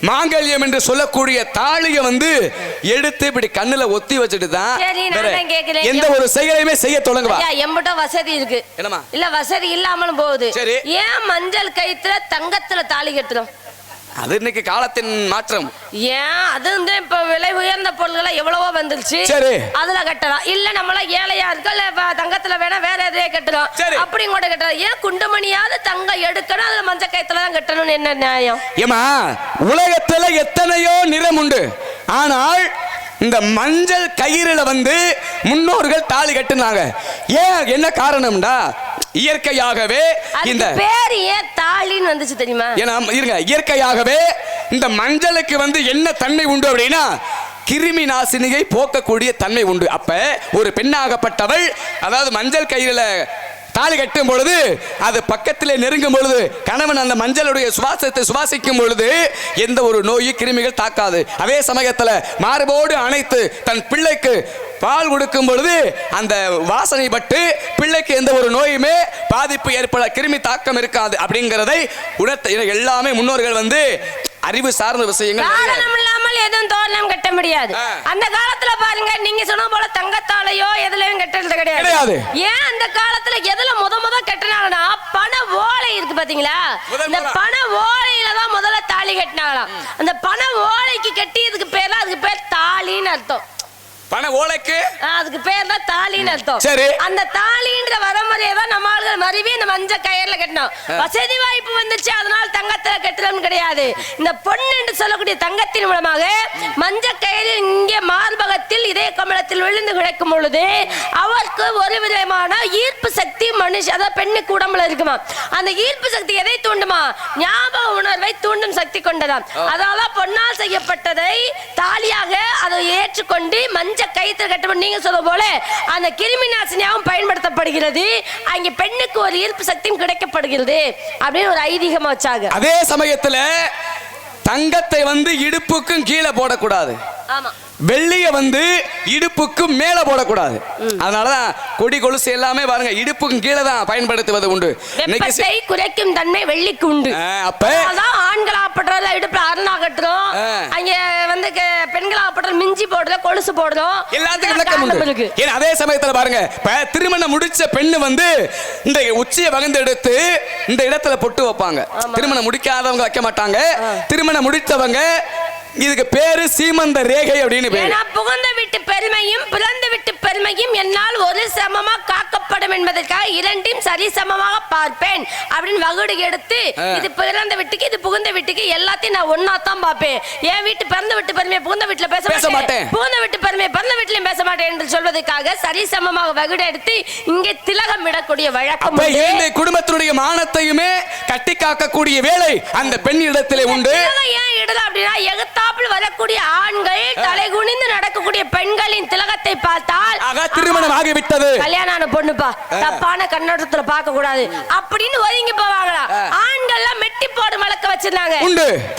மாங்கல்யம் என்று சொல்லக்கூடிய தாலியை வந்து எடுத்து இப்படி கண்ணுல ஒத்தி வச்சுட்டு தான் எந்த ஒரு செயலையுமே செய்ய தொடங்குவா. எம்பிட்ட வசதி இருக்கு இல்ல வசதி இல்லாமலும் போகுது. ஏன் மஞ்சள் கயித்துல தங்கத்துல தாலி கட்டுறோம்? அது இன்னைக்கு காலத்தின் மாற்றம். ஏன் அது வந்து இப்ப விலை உயர்ந்த பொருள்கள் எவ்வளவோ வந்துருச்சு, அதுல கட்டலாம். இல்ல நம்மள ஏழையா இருக்க தங்கத்துல வேணா வேற எதையே கட்டலாம், அப்படி கூட கட்டலாம். ஏன் குண்டுமணியாவது தங்கம் எடுக்கணும், அதுல மஞ்சள் கயித்துல தான் கட்டணும்னு என்ன நியாயம்? ஏமா உலகத்துல எத்தனையோ நிறம் உண்டு, ஆனால் இந்த மஞ்சள் கயிறுல வந்து முன்னோர்கள் தாலி கட்டுனாங்க. ஏன் என்ன காரணம்டா? இயற்கையாகவே இந்த பேர் ஏன் தாலின்னு வந்துச்சு தெரியுமா? ஏன்னா இருங்க, இயற்கையாகவே இந்த மஞ்சளுக்கு வந்து என்ன தன்மை உண்டு அப்படின்னா கிருமி நாசினியை போக்கக்கூடிய தன்மை உண்டு. அப்ப ஒரு பெண்ணாகப்பட்டவள் அதாவது மஞ்சள் கயிறுல தாலி கட்டும் பொழுது அது பக்கத்திலே நெருங்கும் பொழுது கணவன் அந்த மஞ்சளுடைய சுவாசத்தை சுவாசிக்கும் பொழுது எந்த ஒரு நோயும் கிருமிகள் தாக்காது. அதே சமயத்துல மார்போடு அணைத்து தன் பிள்ளைக்கு பால் கொடுக்கும் பொழுது அந்த வாசனை பட்டு பிள்ளைக்கு எந்த ஒரு நோயுமே பாதிப்பு ஏற்பட கிருமி தாக்கம் இருக்காது அப்படிங்கிறதை உணர்த்த எல்லாமே முன்னோர்கள் வந்து அறிவு சார்ந்த விஷயங்கள். காரணம் இல்லாமல் எதுவும் தோரணம் கட்ட முடியாது. அந்த காலத்துல பாருங்க, நீங்க சொன்ன போல தங்கத்தாலையோ எதுலயும் கட்டுறது கிடையாது. ஏன் அந்த காலத்துல எதுல முத கட்டினாங்கன்னா பண ஓலை இருக்கு பாத்தீங்களா, இந்த பண ஓலையில தான் முதல்ல தாலி கட்டினாங்களாம். அந்த பண ஓலைக்கு கட்டியதுக்கு பேர் அதுக்கு பேர் தாலின்னு அர்த்தம். பண ஓலைக்கு அதுக்கு பேர் தான் தாலின்னு அர்த்தம். சரி, அந்த தாலின்ற வரமுறையை தான் நம்ம ஆளுகள் மறுவி இந்த மஞ்சள் கயிறுல கட்டணும். வசதி வாய்ப்பு வந்துச்சு அதனால தங்கத்துல கட்டணும் கிடையாது. இந்த பொண்ணு என்று சொல்லக்கூடிய தங்கத்தின் மூலமாக மஞ்சள் கயிறு இங்கே மார்பகத்தில் இதய கமலத்தில் விழுந்து கிடக்கும் பொழுது அவருக்கு ஒரு விதமான ஈர்ப்பு சக்தி அதாவது பெண்ணுக்கு உடம்புல இருக்குமா. அந்த ஈர்ப்பு சக்தி எதை தூண்டுமா? ஞாபக உணர்வை தூண்டும் சக்தி கொண்டதாம். அதனால பொன்னால் செய்யப்பட்டதை தாலியாக அதை ஏற்றுக்கொண்டு மஞ்சள் கயிறு கட்டப்படும். நீங்க சொல்ல போல அந்த கிருமி நாசினியாகவும் பயன்படுத்தப்படுகிறது. அங்க பெண்ணுக்கு ஒரு ஈர்ப்பு சக்தியும் கிடைக்கப்படுகிறது அப்படின்னு ஒரு ஐதீகமா வச்சாங்க. அதே சமயத்துல தங்கத்தை வந்து இடுப்புக்கும் கீழே போடக்கூடாது, வெள்ளிய வந்து இடுப்புக்கு மேல போடக்கூடாது. அதனாலதான் கொடி கொலுசு எல்லாமே பாருங்க இடுப்புக்கு கீழே தான் பயன்படுத்துவது உண்டு. வெப்பத்தை குறைக்கும் தன்மை வெள்ளிக்கு உண்டு. அப்ப ஆண்களாகப்பட்டவர்கள் இடுப்புல அரணா கட்டுறோம், அங்க வந்து பெண்களாகப்பட்டவர்கள் மிஞ்சி போடுறோம், கொலுசு போடுறோம், எல்லாத்துக்கும் விளக்கம் உண்டு. அதே சமயத்துல பாருங்க, திருமணம் முடிச்ச பெண்ணு வந்து இந்த உச்சியை வகுந்து எடுத்து இந்த இடத்துல பொட்டு வைப்பாங்க. திருமணம் முடிக்காதவங்க வைக்க மாட்டாங்க. திருமணம் முடித்தவங்க இதுக்கு பேரு சீமந்த ரேகை அப்படின்னு பேரு. புகுந்த வீட்டு பெருமையும் பிறந்த வீட்டு பெருமையும் என்னால் ஒரு சமமா காக்கப்படும் என்பதற்காக இரண்டையும் சரி சமமாக பார்ப்பேன் அப்படின்னு வகுடு எடுத்து இது பிறந்த வீட்டுக்கு இது புகுந்த வீட்டுக்கு எல்லாத்தையும் நான் ஒன்னா தான் பார்ப்பேன். என் வீட்டு பிறந்த வீட்டு பெருமையை புகுந்த வீட்டுல பேச மாட்டேன், புகுந்த வீட்டு பெருமையை பிறந்த வீட்டிலையும் பேச மாட்டேன் என்று சொல்வதற்காக சரி சமமாக வகுடு எடுத்து இங்கே திலகம் இடக்கூடிய வழக்கம். குடும்பத்தினுடைய மானத்தையுமே கட்டி காக்கக்கூடிய வேலை அந்த பெண் இடத்திலே உண்டு. ஏன் இடலாம் அப்படின்னா எகுத்தாப்பில் வரக்கூடிய ஆண்கள் தலை குனிந்து நடக்கக்கூடிய பெண்களின் திலகத்தை பார்த்தால் திருமணம் ஆகிவிட்டது, கல்யாணம் பொண்ணுப்பா, தப்பான கண்ணோட்டத்துல பார்க்க கூடாது அப்படின்னு ஒதுங்கி போவாங்களா. ஆண்கள்லாம் மெட்டி போடு மலக்க வச்சிருந்தாங்க.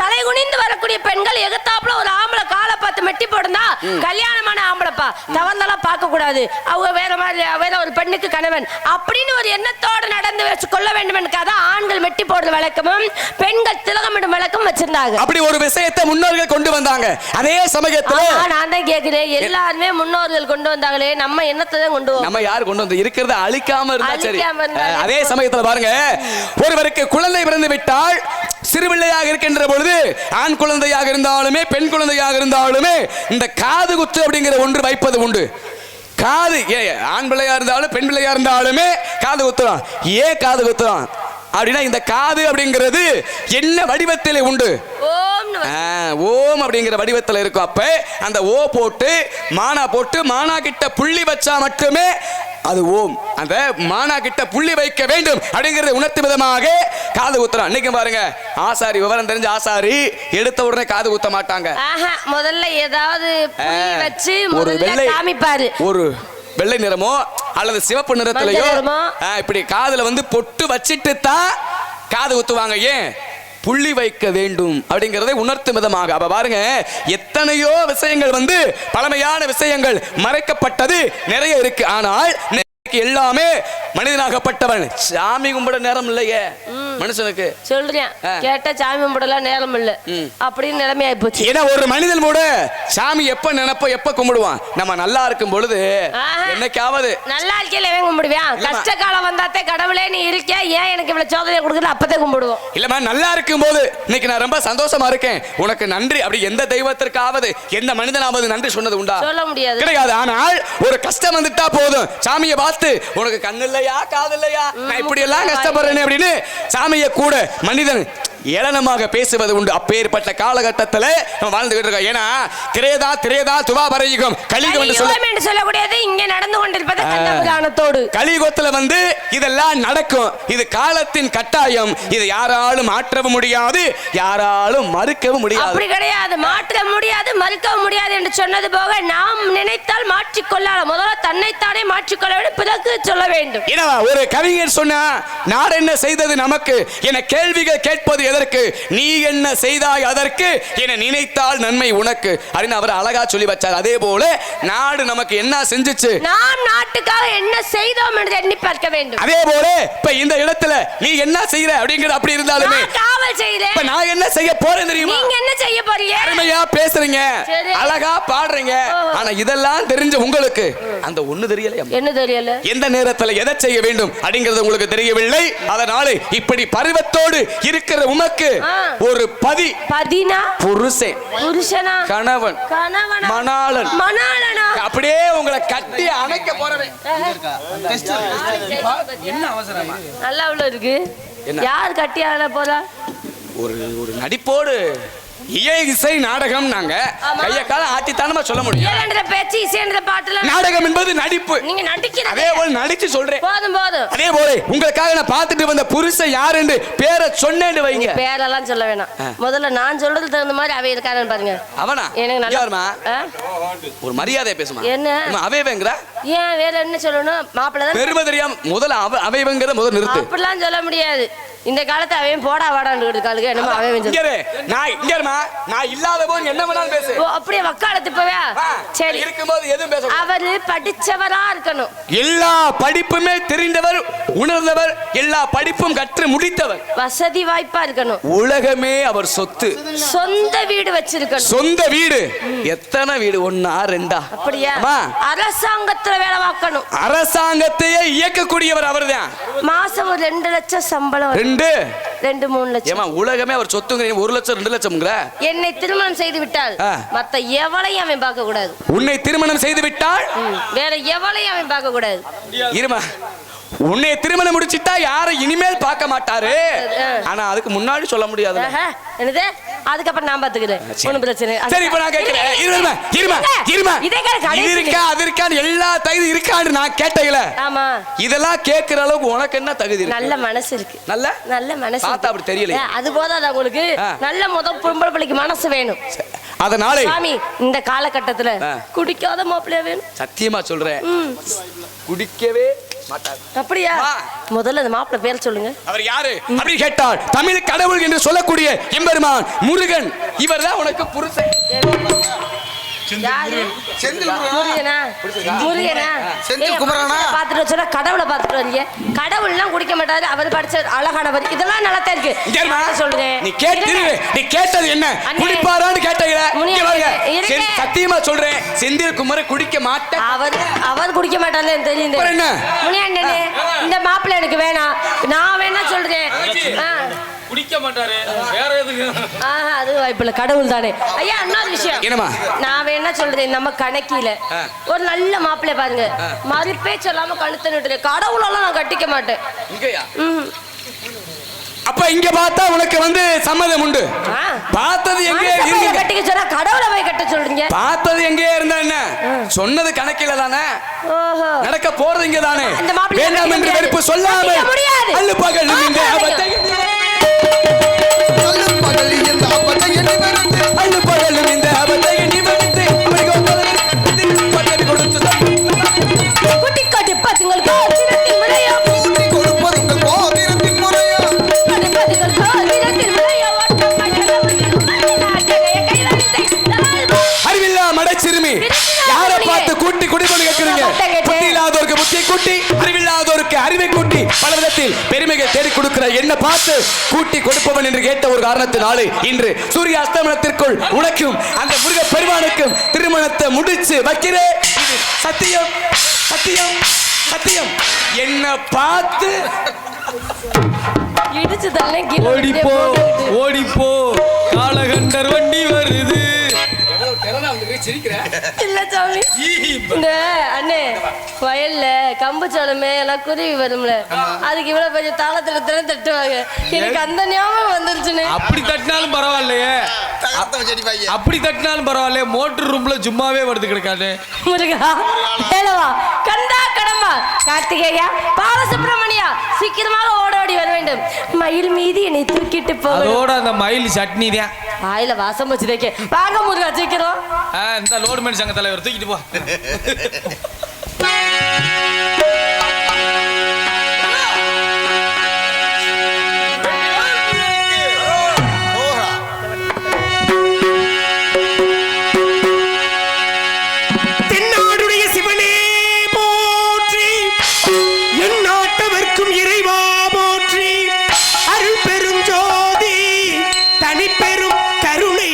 தலை குனிந்து வரக்கூடிய பெண்கள் எகுத்தாப்புல ஒரு ஆம்பளை காலை பார்த்து மெட்டி போடுனா கல்யாணமான ஆம்பளைப்பா, தவந்தெல்லாம் பார்க்க கூடாது, அவங்க வேற மாதிரி வேற ஒரு பெண்ணுக்கு கணவன் அப்படின்னு ஒரு எண்ணத்தோடு நடந்து வச்சு கொள்ள வேண்டும் என்பதற்காக ஆண்கள் மெட்டி போடுற வழக்கமும் பெண்கள் திலகமிடும் வழக்கம் வச்சிருந்தாங்க. அப்படி ஒரு விஷயத்தை முன்னோர்கள் கொண்டு வந்தாங்க. அதே சமயத்துல நான் தான் கேக்குறேன், எல்லாருமே முன்னோர்கள் கொண்டு வந்தாங்களே, நம்ம என்னத்தை தான் கொண்டு வந்தோம்? நம்ம யார் கொண்டு வந்து இருக்கிறத அழிக்காம இருந்தா சரி. அதே சமயத்துல பாருங்க, ஒருவருக்கு குழந்தை பிறந்து விட்டால் சிறுபிள்ளையாக இருக்கின்ற பொழுது ஆண் குழந்தையாக இருந்தாலுமே பெண் குழந்தையாக இருந்தாலுமே இந்த காது குத்து அப்படிங்கிற ஒன்று வைப்பது உண்டு. காது ஆண் பிள்ளையா இருந்தாலும் பெண் பிள்ளையா இருந்தாலுமே காது குத்துறோம். ஏன் காது குத்துறோம் அப்படின்னா இந்த காது அப்படிங்கிறது என்ன வடிவத்திலே உண்டு? ஓம் அப்படிங்கிற வடிவத்தில் இருக்கும். அப்ப அந்த ஓ போட்டு மானா கிட்ட புள்ளி வச்சா மட்டுமே அது ஓம். அந்த மானா கிட்ட புள்ளி வைக்க வேண்டும் அப்படிங்கறத உணர்த்தும் விதமாக காது குத்துறோம். இன்னைக்கு பாருங்க, ஆசாரி விவரம் தெரிஞ்ச ஆசாரி எடுத்த உடனே காது குத்த மாட்டாங்க. முதல்ல ஏதாவது வச்சு ஒரு வெள்ளை காமிப்பாரு, ஒரு வெள்ளை நிறமோ அல்லது சிவப்பு நிறத்திலேயோ மஞ்சள் நிறமோ? இப்படி காதுல வந்து பொட்டு வச்சிட்டு தான் காது குத்துவாங்க. ஏன் புள்ளி வைக்க வேண்டும் அப்படிங்கறதை உணர்த்தும் விதமாக. அப்ப பாருங்க, எத்தனையோ விஷயங்கள் வந்து பழமையான விஷயங்கள் மறைக்கப்பட்டது நிறைய இருக்கு. ஆனால் எல்லாமே மனிதனாகப்பட்டவன் சாமி கும்பிட நேரம் இல்லையே மனுஷனுக்கு. சொல்றேன் கேட்ட சாமி கும்பிடலாம் நேரம் இல்ல அப்படின்னு நிலைமை ஆயி போச்சு. ஏன்னா ஒரு மனிதன் கூட சாமி எப்ப நினைப்ப எப்ப கும்பிடுவான்? நம்ம நல்லா இருக்கும் பொழுது என்னைக்காவது. நல்லா இருக்கையில எவன் கும்பிடுவான்? கஷ்ட காலம் வந்தாத்தே கடவுளே நீ இருக்க, ஏன் எனக்கு இவ்வளவு சோதனை கொடுக்குற அப்பதே கும்பிடுவோம். இல்லம்மா, நல்லா இருக்கும் போது இன்னைக்கு நான் ரொம்ப சந்தோஷமா இருக்கேன், உனக்கு நன்றி அப்படி எந்த தெய்வத்திற்காவது எந்த மனிதனாவது நன்றி சொன்னது உண்டா? சொல்ல முடியாது, கிடையாது. ஆனால் ஒரு கஷ்டம் வந்துட்டா போதும் சாமியை பார்த்து உனக்கு கண்ணு இல்லையா காது இல்லையா நான் இப்படி எல்லாம் கஷ்டப்படுறேன் அப்படின்னு சாமியை கூட மனிதன் ஏளனமாக பேசுவது உண்டு. அப்பேற்பட்ட காலகட்டத்தில் நம்ம வாழ்ந்துகிட்டு இருக்கோம். ஏன்னா திரேதா துவாபரயுகம் கலியுகம் என்று சொல்லக்கூடியது இங்கே நடந்து கொண்டிருப்பது கந்தபுராணத்தோடு. கலியுகத்துல வந்து இதெல்லாம் நடக்கும். இது காலத்தின் கட்டாயம். இது யாராலும் மாற்றவும் முடியாது, யாராலும் மறுக்கவும் முடியாது. அப்படி கிடையாது, மாற்ற முடியாது, மறுக்கவும் முடியாது என்று சொன்னது போக நாம் நினைத்தால் மாற்றிக்கொள்ளலாம். முதல்ல தன்னைத்தானே மாற்றிக்கொள்ள வேண்டும், பிறகு சொல்ல வேண்டும். ஏன்னா ஒரு கவிஞர் சொன்னா, நாடு என்ன செய்தது நமக்கு என கேள்விகள் கேட்பது எதற்கு, நீ என்ன செய்தாய் அதற்கு என நினைத்தால் நன்மை உனக்கு அப்படின்னு அவர் அழகா சொல்லி வச்சார். அதே போல நாடு நமக்கு என்ன செஞ்சுச்சு, நாம் நாட்டுக்காக என்ன செய்தோம் என்று எண்ணி பார்க்க வேண்டும். அதே போல இப்ப இந்த இடத்துல நீ என்ன செய்யற அப்படிங்கிறது அப்படி இருந்தாலுமே காவல் செய்யறேன், இப்ப நான் என்ன செய்ய போறேன் தெரியுமா? நீங்க என்ன செய்ய போறீங்க? அருமையா பேசுறீங்க, அழகா பாடுறீங்க, ஆனா இதெல்லாம் தெரிஞ்ச உங்களுக்கு அந்த ஒண்ணு தெரியல. என்ன தெரியல? எந்த நேரத்துல எதை செய்ய வேண்டும் அப்படிங்கிறது உங்களுக்கு தெரியவில்லை. அதனால இப்படி பருவத்தோடு இருக்கிற உமக்கு ஒரு பதினா புருஷனா கணவன் மணாளனா அப்படியே உங்களை கட்டி அணைக்க போறவன். என்ன அவசரம்? நல்லா உள்ள இருக்கு. யார் கட்டி அணை போறா? ஒரு நடிப்போடு இசை நாடகம் நாங்க கைய கால ஆட்டித்தானமா சொல்ல முடியும். பேச்சு இசைன்ற பாட்டுல நாடகம் என்பது நடிப்பு. நீங்க நடிக்கிறீங்க, அதே போல நடிச்சு சொல்றேன். போதும் போதும். அதே போல உங்களுக்காக நான் பார்த்துட்டு வந்த புருஷன் யாருன்னு பேரை சொன்னேன்னு வைங்க. பேரெல்லாம் சொல்ல வேணாம், முதல்ல நான் சொல்றது தகுந்த மாதிரி அவ இருக்கானு பாருங்க. அவனா? எனக்கு நல்லா ஒரு மரியாதை பேசுமா. என்ன அவைவங்கற? ஏன் வேற என்ன சொல்லணும்? மாப்பிள்ளை தான் பெருமை தெரியாம முதல்ல அவைவங்கற முதல்ல நிறுத்து. அப்படிலாம் சொல்ல முடியாது. இந்த காலத்து அவன் போடா வாடான்னு இருக்காளுங்க. என்னமோ அவன் நான் இங்கமா நான் இல்லாத போது என்ன வேணாலும் பேசு. அப்படியே வக்காலத்து போவே. சரி, இருக்கும்போது எதுவும் பேச. அவர் படிச்சவரா இருக்கணும். எல்லா படிப்புமே தெரிந்தவர், உணர்ந்தவர், எல்லா படிப்பும் கற்று முடித்தவர், வசதி வாய்ப்பா இருக்கணும். உலகமே அவர் சொத்து. சொந்த வீடு வச்சிருக்கணும். சொந்த வீடு எத்தனை வீடு? 1 2 அப்படியா? அரசாங்கத்துல வேலை பார்க்கணும். அரசாங்கத்தையே இயக்கக்கூடியவர் அவர்தான். மாசம் 2 லட்சம் சம்பளம். 2-3 லட்சம். ஏமா உலகமே அவர் சொத்துங்க. 1 லட்சம் 2 லட்சம்ங்கற. என்னை திருமணம் செய்து விட்டால் மத்த எவளையும் அவன் பார்க்க கூடாது. உன்னை திருமணம் செய்து விட்டால் வேற எவளையும் அவன் பார்க்க கூடாது. இருமா, உன்னை திருமணம் முடிச்சிட்டா யாரும் இனிமேல் பார்க்க மாட்டாரு. ஆனா அதுக்கு முன்னாடி சொல்ல முடியாது. என்னது? அதுக்கப்புறம் நான் பாத்துக்கிறேன், ஒண்ணும் பிரச்சனை. சரி, இப்ப நான் கேக்குறேன். இருமா இருக்கா அது இருக்கான்னு எல்லா தகுதி இருக்கான்னு நான் கேட்டேல. ஆமா, இதெல்லாம் கேக்குற அளவுக்கு உனக்கு என்ன தகுதி இருக்கு? நல்ல மனசு இருக்கு. நல்ல மனசு பார்த்தா அப்படி தெரியல. அது போதாது உங்களுக்கு? நல்ல பொம்பளை பிள்ளைக்கு மனசு வேணும். அதனால சாமி இந்த காலகட்டத்துல குடிக்காத மாப்பிள்ளையா வேணும். சத்தியமா சொல்றேன், குடிக்கவே மாட்டார். அப்படியா? முதல்ல அந்த மாப்பிள்ளை பேர் சொல்லுங்க. அவர் யாரு அப்படி கேட்டால் தமிழ் கடவுள் என்று சொல்லக்கூடிய எம்பெருமான் முருகன். இவர்தான் உனக்கு புருஷன். கடவுளை பாத்துட்டு வரீங்க. கடவுள்லாம் குடிக்க மாட்டாரு, அவர் படிச்ச அழகானவர். இதெல்லாம் நல்லா இருக்கு. சொல்றேன், நீ கேட்டது என்ன? குடிப்பாரான்னு கேட்டீங்க. சத்தியமா சொல்றேன், செந்தில் குமார குடிக்க மாட்டேன். அவர் குடிக்க மாட்டாரு தெரியும். என்ன முனியாண்டனே, இந்த மாப்பிள்ளை எனக்கு வேணாம், நான் வேணா சொல்றேன். குடிக்க மாட்டாரு, வேற எதுக்கு? அது வாய்ப்பில்லை, கடவுள் தானே. ஐயா, இன்னொரு விஷயம் என்னமா நான் வேணா சொல்றேன். நம்ம கணக்கில ஒரு நல்ல மாப்பிள்ளை பாருங்க, மறுப்பே சொல்லாம கழுத்தை நிட்டு. கடவுளெல்லாம் நான் கட்டிக்க மாட்டேன். அப்ப இங்க பார்த்தா உனக்கு வந்து சம்மதம் உண்டு. பார்த்தது எங்கே கட்டிக்க சொன்னா கடவுளை போய் கட்ட சொல்றீங்க. பார்த்தது எங்கே இருந்தா என்ன? சொன்னது கணக்கில தானே, நடக்க போறது இங்க தானே. வேண்டாம் என்று வெறுப்பு சொல்லாமல் அல்லு பகலும் இந்த ஆபத்தை குட்டி காட்டி பாத்துங்க புத்தியில்லாதோருக்கு புத்தியை கூட்டி அறிவில்லாதோருக்கு அறிவை கூட்டி பல விதத்தில் பெருமையை தேடிக் கொடுக்கிற என்ன பார்த்து கூட்டி கொடுப்பவன் என்று கேட்ட ஒரு காரணத்தினாலே இன்று சூரிய அஸ்தமனத்திற்குள் உனக்கும் அந்த முருக பெருமானுக்கும் திருமணத்தை முடிச்சு வைக்கிறேன். இது சத்தியம் சத்தியம் சத்தியம். என்ன பார்த்து இடிச்சு தள்ளே ஓடிப்போ ஓடிப்போ காலகண்டர் வண்டி வருது. இல்ல சாமி, இந்த அண்ணே வயல்ல கம்பு சோளமே எல்லாம் குருவி வரும்ல, அதுக்கு இவ்வளவு பெரிய தாளத்துல தட்டுவாங்க. எனக்கு அந்த ஞாபகம் வந்துருச்சுன்னு. அப்படி தட்டினாலும் பரவாயில்லையே, அப்படி தட்டினாலும் பரவாயில்லையே, மோட்டர் ரூம்ல சும்மாவே வருது கிடக்காது. முருகா, ஏலவா, கந்தா, கடம்பா, கார்த்திகேயா, பாலசுப்ரமணியா, சீக்கிரமாக ஓடோடி வர வேண்டும். மயில் மீது என்னை தூக்கிட்டு போ. அதோட அந்த மயில் சட்னி தான் வாயில வாசம் வச்சு வைக்க. வாங்க முருகா, சீக்கிரம். இந்த லோடுமேன் சங்க தலைவர் தூக்கிட்டு போ. தென்னாடுடைய சிவனே போற்றி, என் நாட்டவர்க்கும் இறைவா போற்றி, அருள் பெரும் ஜோதி தனிப்பெரும் கருணை.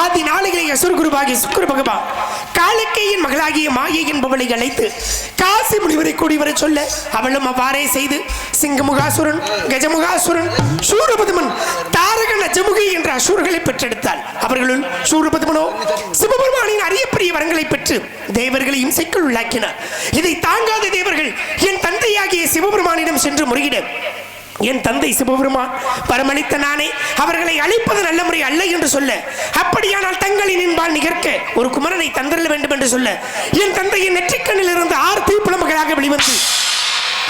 ஆதி நாளிலே அசுர குருவாகி சுக்கர பகவான் காலக்கையின் மகளாகிய மாய தாயை என்பவளை அழைத்து காசி முனிவரை கூடி வர சொல்ல அவளும் அவ்வாறே செய்து சிங்கமுகாசுரன், கஜமுகாசுரன், சூரபதுமன், தாரக நஜமுகி என்ற அசுரர்களை பெற்றெடுத்தாள். அவர்களுள் சூரபதுமனோ சிவபெருமானின் அரியப்பெரிய வரங்களை பெற்று தேவர்களை இம்சைக்குள் உள்ளாக்கினார். இதை தாங்காத தேவர்கள் என் தந்தையாகிய சிவபெருமானிடம் சென்று முறையிட, என் தந்தை சிவபெருமான் பரமளித்த நானே அவர்களை அழிப்பது நல்ல முறை அல்ல என்று சொல்ல, அப்படியானால் தங்களின் என்பால் நிகர்க்க ஒரு குமரனை தந்திரல வேண்டும் என்று சொல்ல, என் தந்தையின் நெற்றிக்கண்ணில் இருந்து 6 தீப்புலம்புகளாக வெளிவந்து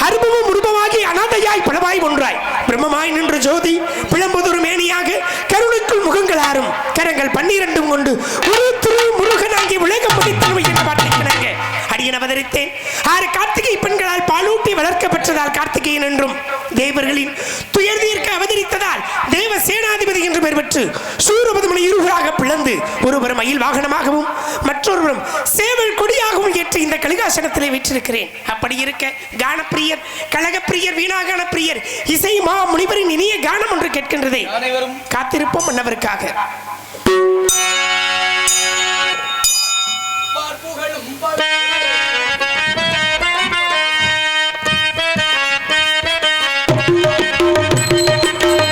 அருபமும் உருபமாகி அனாதையாய் பலவாய் ஒன்றாய் பிரம்மமாய் நின்ற ஜோதி பிளம்புதொரு மேனியாக கருணைக்குள் முகங்களாரும் கரங்கள் 12 கொண்டு ஒரு திரு முருகனாகி உலகம் முடித்தன்மை என்ற பாட்டிருக்கிறாங்க. அடியன் அவதரித்தேன். 6 கார்த்திகை பெண்களால் பாலூட்டி வளர்க்கப்பட்டதால் கார்த்திகேயன் என்றும், தேவர்களின் துயர் தீர்க்க அவதரித்ததால் தேவ சேனாதிபதி என்று பெயர் பெற்று சூரபதுமனை இருவராக பிளந்து ஒருவரும் மயில் வாகனமாகவும் மற்றொருவரும் சேவல் கொடியாகவும் ஏற்ற இந்த கலிகாசனத்திலே வீற்றிருக்கிறேன். அப்படி இருக்க கானப்பிரியர், கழகப்பிரியர், வீணாகான பிரியர், இசை மா முனிவரின் இனிய கானம் ஒன்று கேட்கின்றதே. காத்திருப்போம் மன்னவருக்காக.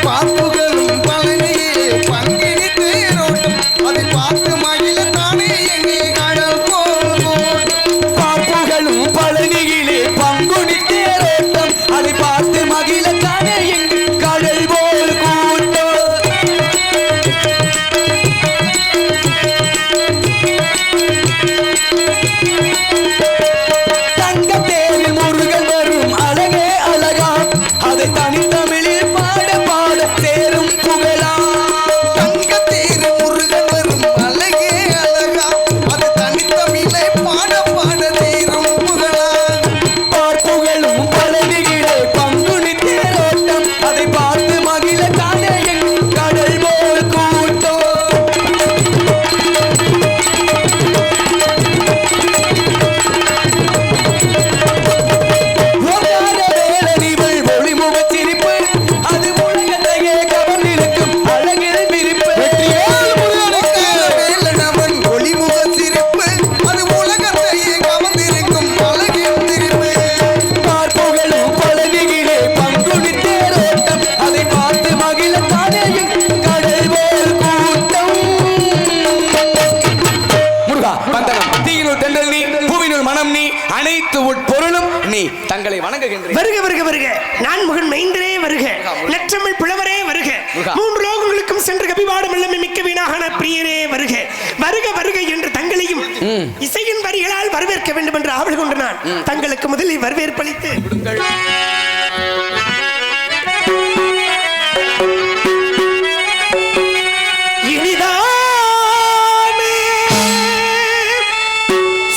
பார்ப்புகளும் பழனியே பங்கினி தேரோட்டம் அதை பார்த்து மகிழ தானே எங்கே கடல் போகும். பார்ப்புகளும் பழனியிலே பங்குனி தேரோட்டம் அதை பார்த்து மகிழ தானே எங்கு கடல் போல் கூட்டம். தங்கத்தேரில் முருகன் வரும் அழகே அழகா அதை தனித்தமிழில் பாட பாட தேரும் புகழா. தங்கத்தேரு முருகன் வரும் அழகே அழகா அது தனித்தமிழை பாட பாட தீரும் புகழா. பார்ப்புகளும் பழனியிலே பங்குனி தேரோட்டம் அதை பார்த்து மகிழ தானே எங்கு கடல் போல் கூட்டம். ஒவ்வாத வேலனிவள் ஒளிமுகச் சிரிப்பு அது உலகத்தையே கவர்ந்திருக்கும் அழகில் விரிப்பு. வேலனவன் ஒளிமுக சிரிப்பு அது உலகத்தையே கவர்ந்திருக்கும் அழகின் திருப்பு. பார்ப்புகளும் பழனியிலே பங்குனி தேரோட்டம் அதை பார்த்து மகிழ தானே எங்கு கடல் போல் கூட்டம். முருகா வந்தனம் தீயினுள் தென்றல் நீ, பூவினுள் மனம் நீ, அனைத்து உட்பொருளும் நீ. தங்களை வணங்குகின்றேன். வருக வருக வருக, நான் முகன் மைந்தரே வருக, நற்றமிழ் புலவரே வருக, 3 லோகங்களுக்கும் சென்று கபிபாடும் எல்லாமே மிக்க வீணாகான பிரியரே வருக. வருக வருக என்று தங்களையும் இசையின் வரிகளால் வரவேற்க வேண்டும் என்று ஆவல் கொண்டு நான் தங்களுக்கு முதலில் வரவேற்பளித்து இனிதானே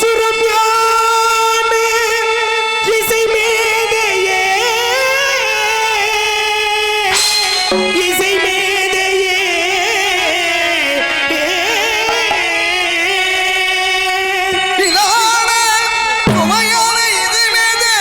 சுரம் யானே இசை மேதையே, இசை மேதையே, இதான சுவையான இது மேதே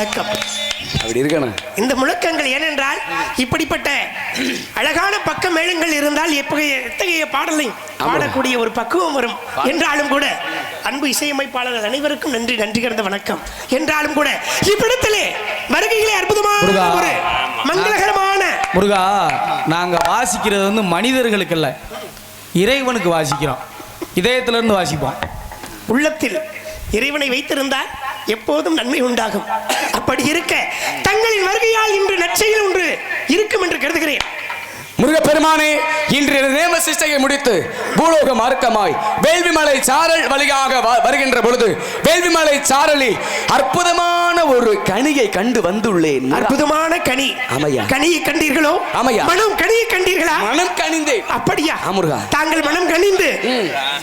முழக்கம். அப்படி இருக்கணும். இந்த முழக்கங்கள் ஏனென்றால் இப்படிப்பட்ட அழகான பக்க மேளங்கள் இருந்தால் எத்தகைய பாடலை பாடக்கூடிய ஒரு பக்குவம் வரும். என்றாலும் கூட அன்பு இசையமைப்பாளர்கள் அனைவருக்கும் நன்றி கிடந்த வணக்கம். என்றாலும் கூட இவ்விடத்திலே வருகையிலே அற்புதமான ஒரு மங்களகரமான முருகா, நாங்க வாசிக்கிறது வந்து மனிதர்களுக்கு அல்ல, இறைவனுக்கு வாசிக்கிறோம். இதயத்துல இருந்து வாசிப்போம். உள்ளத்தில் இறைவனை வைத்திருந்தால் எப்போதும் நன்மை உண்டாகும். அப்படி இருக்க தங்களின் வருகையால் இன்று நற்செயல் ஒன்று இருக்கும் என்று கருதுகிறேன். முருகப்பெருமானே, இன்று நேம சிஷ்டையை முடித்து பூலோக மார்க்கமாய் வேள்விமலை சாரல் வழியாக வருகின்ற பொழுது வேள்விமலை சாரலில் அற்புதமான ஒரு கனியை கண்டு வந்துள்ளேன். அற்புதமான கனி. ஆமையா. கனியை கண்டீர்களோ? ஆமையா. மனம் கனியை கண்டீர்களா? மனம் கனிந்தே. அப்படியா? முருகா, தாங்கள் மனம் கனிந்து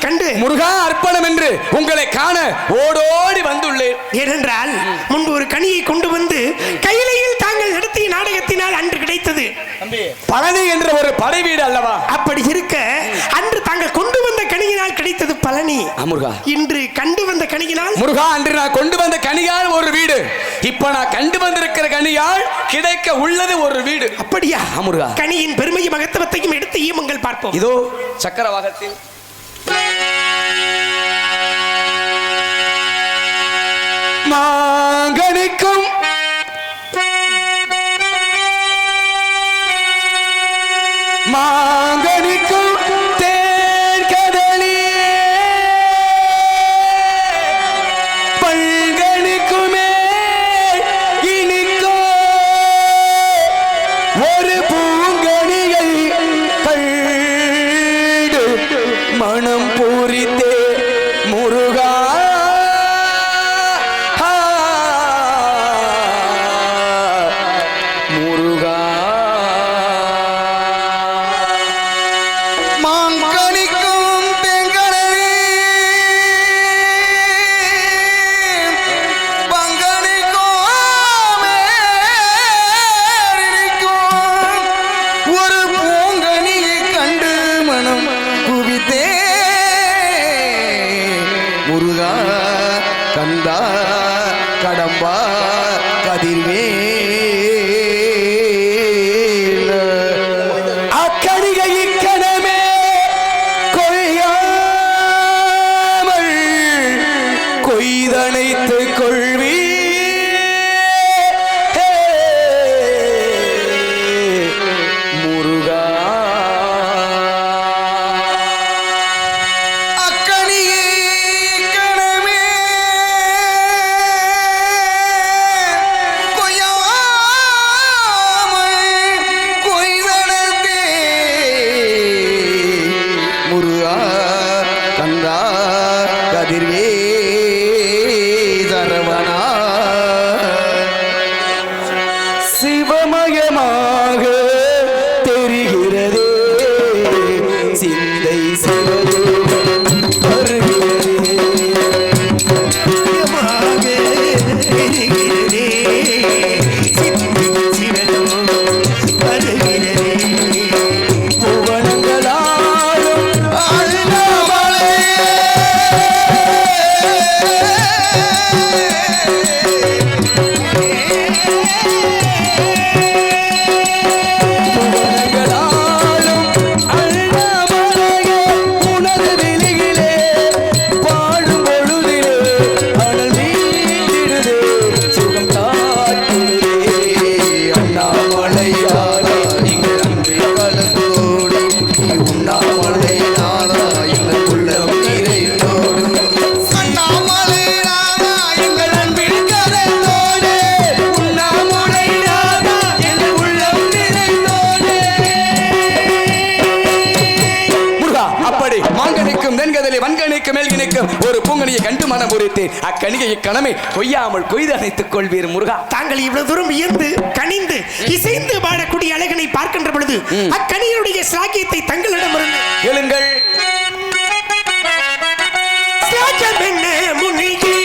கண்டு முருகா அர்ப்பணம் என்று உங்களை காண ஓடோடி வந்துள்ளேன். ஏனென்றால் முன்பு ஒரு கனியை கொண்டு வந்து கையிலையில் தாங்கள் நடத்திய நாடகத்தினால் அன்று கிடைத்தது பழனி என்ற ஒரு படை வீடு அல்லவா? அப்படி இருக்க அன்று தாங்கள் கொண்டு வந்த கனியினால் கிடைத்தது பழனி. முருகா, இன்று கண்டு வந்த கனியினால் முருகா, அன்று நான் கொண்டு வந்த கனியால் ஒரு வீடு, இப்ப நான் கண்டு வந்திருக்கிற கனியால் கிடைக்க உள்ளது ஒரு வீடு. அப்படியா? முருகா, கனியின் பெருமையும் மகத்துவத்தையும் எடுத்து ஈமங்கள் பார்ப்போம். இதோ சக்கரவாகத்தில் மாங்கனிக்கும் மாங்கனிக்கும் தேன் கதலி பல்கனிக்குமே இனிக்கோ ஒரு பூங்கனியை கண்டு மனம் பூரித்தே முருகா முருகா மாங்கனிக்கும் தெங்கடவே பங்கனிக்கும் ஒரு பூங்கனியை கண்டு மனம் குவித்தே முருகா கந்தா கடம்பா கதிர்வே அக்கணிகை இக்கணமே கொய்யாமல் கொய்தனைத்து கொள்வி முருகா அக்கனியே கணமே கொய்யாமல் கொய்தனத்தே முருகா கந்தா கதிர்வே சரவணா சிவமயமாக தெரிகிறதே சிந்தை சிவதே வருகிறதே புவனங்களாலும் அண்ணாமலை புவனங்களாலும் அண்ணாமலையே உனது வெளியிலே பாடும் பொழுதிலே அனல் வீட்டிடுதே சுகம் காட்டிடுதே அண்ணாமலையாரா எங்கள் அன்பில் கலந்தோடு உண்ணாமலையாரா எங்கள் உள்ளம் நிறைந்தோடு அண்ணாமலையாரா எங்கள் அன்பில் கலந்தோடு உண்ணாமலையாரா எங்கள் உள்ளம் நிறைந்தோடு முருகா, அப்படி மாங்கனிக்கும் தென்கதலை வன்கனிக்கும் மேல்கனிக்கும் ஒரு பூங்கனியை கண்டு மனம் உரைத்தேன். அக்கணிகை இக்கணமே கொய்யாமல் கொய்து அணைத்துக் கொள்வீர் முருகா. தாங்கள் இவ்வளவு தூரம் வியந்து கனிந்து இசைந்து பாடக்கூடிய அழகனை பார்க்கின்ற பொழுது அக்கனியினுடைய சாக்கியத்தை தங்களிடம் இருந்து எழுங்கள். சாக்கியம் என்ன முன்னியே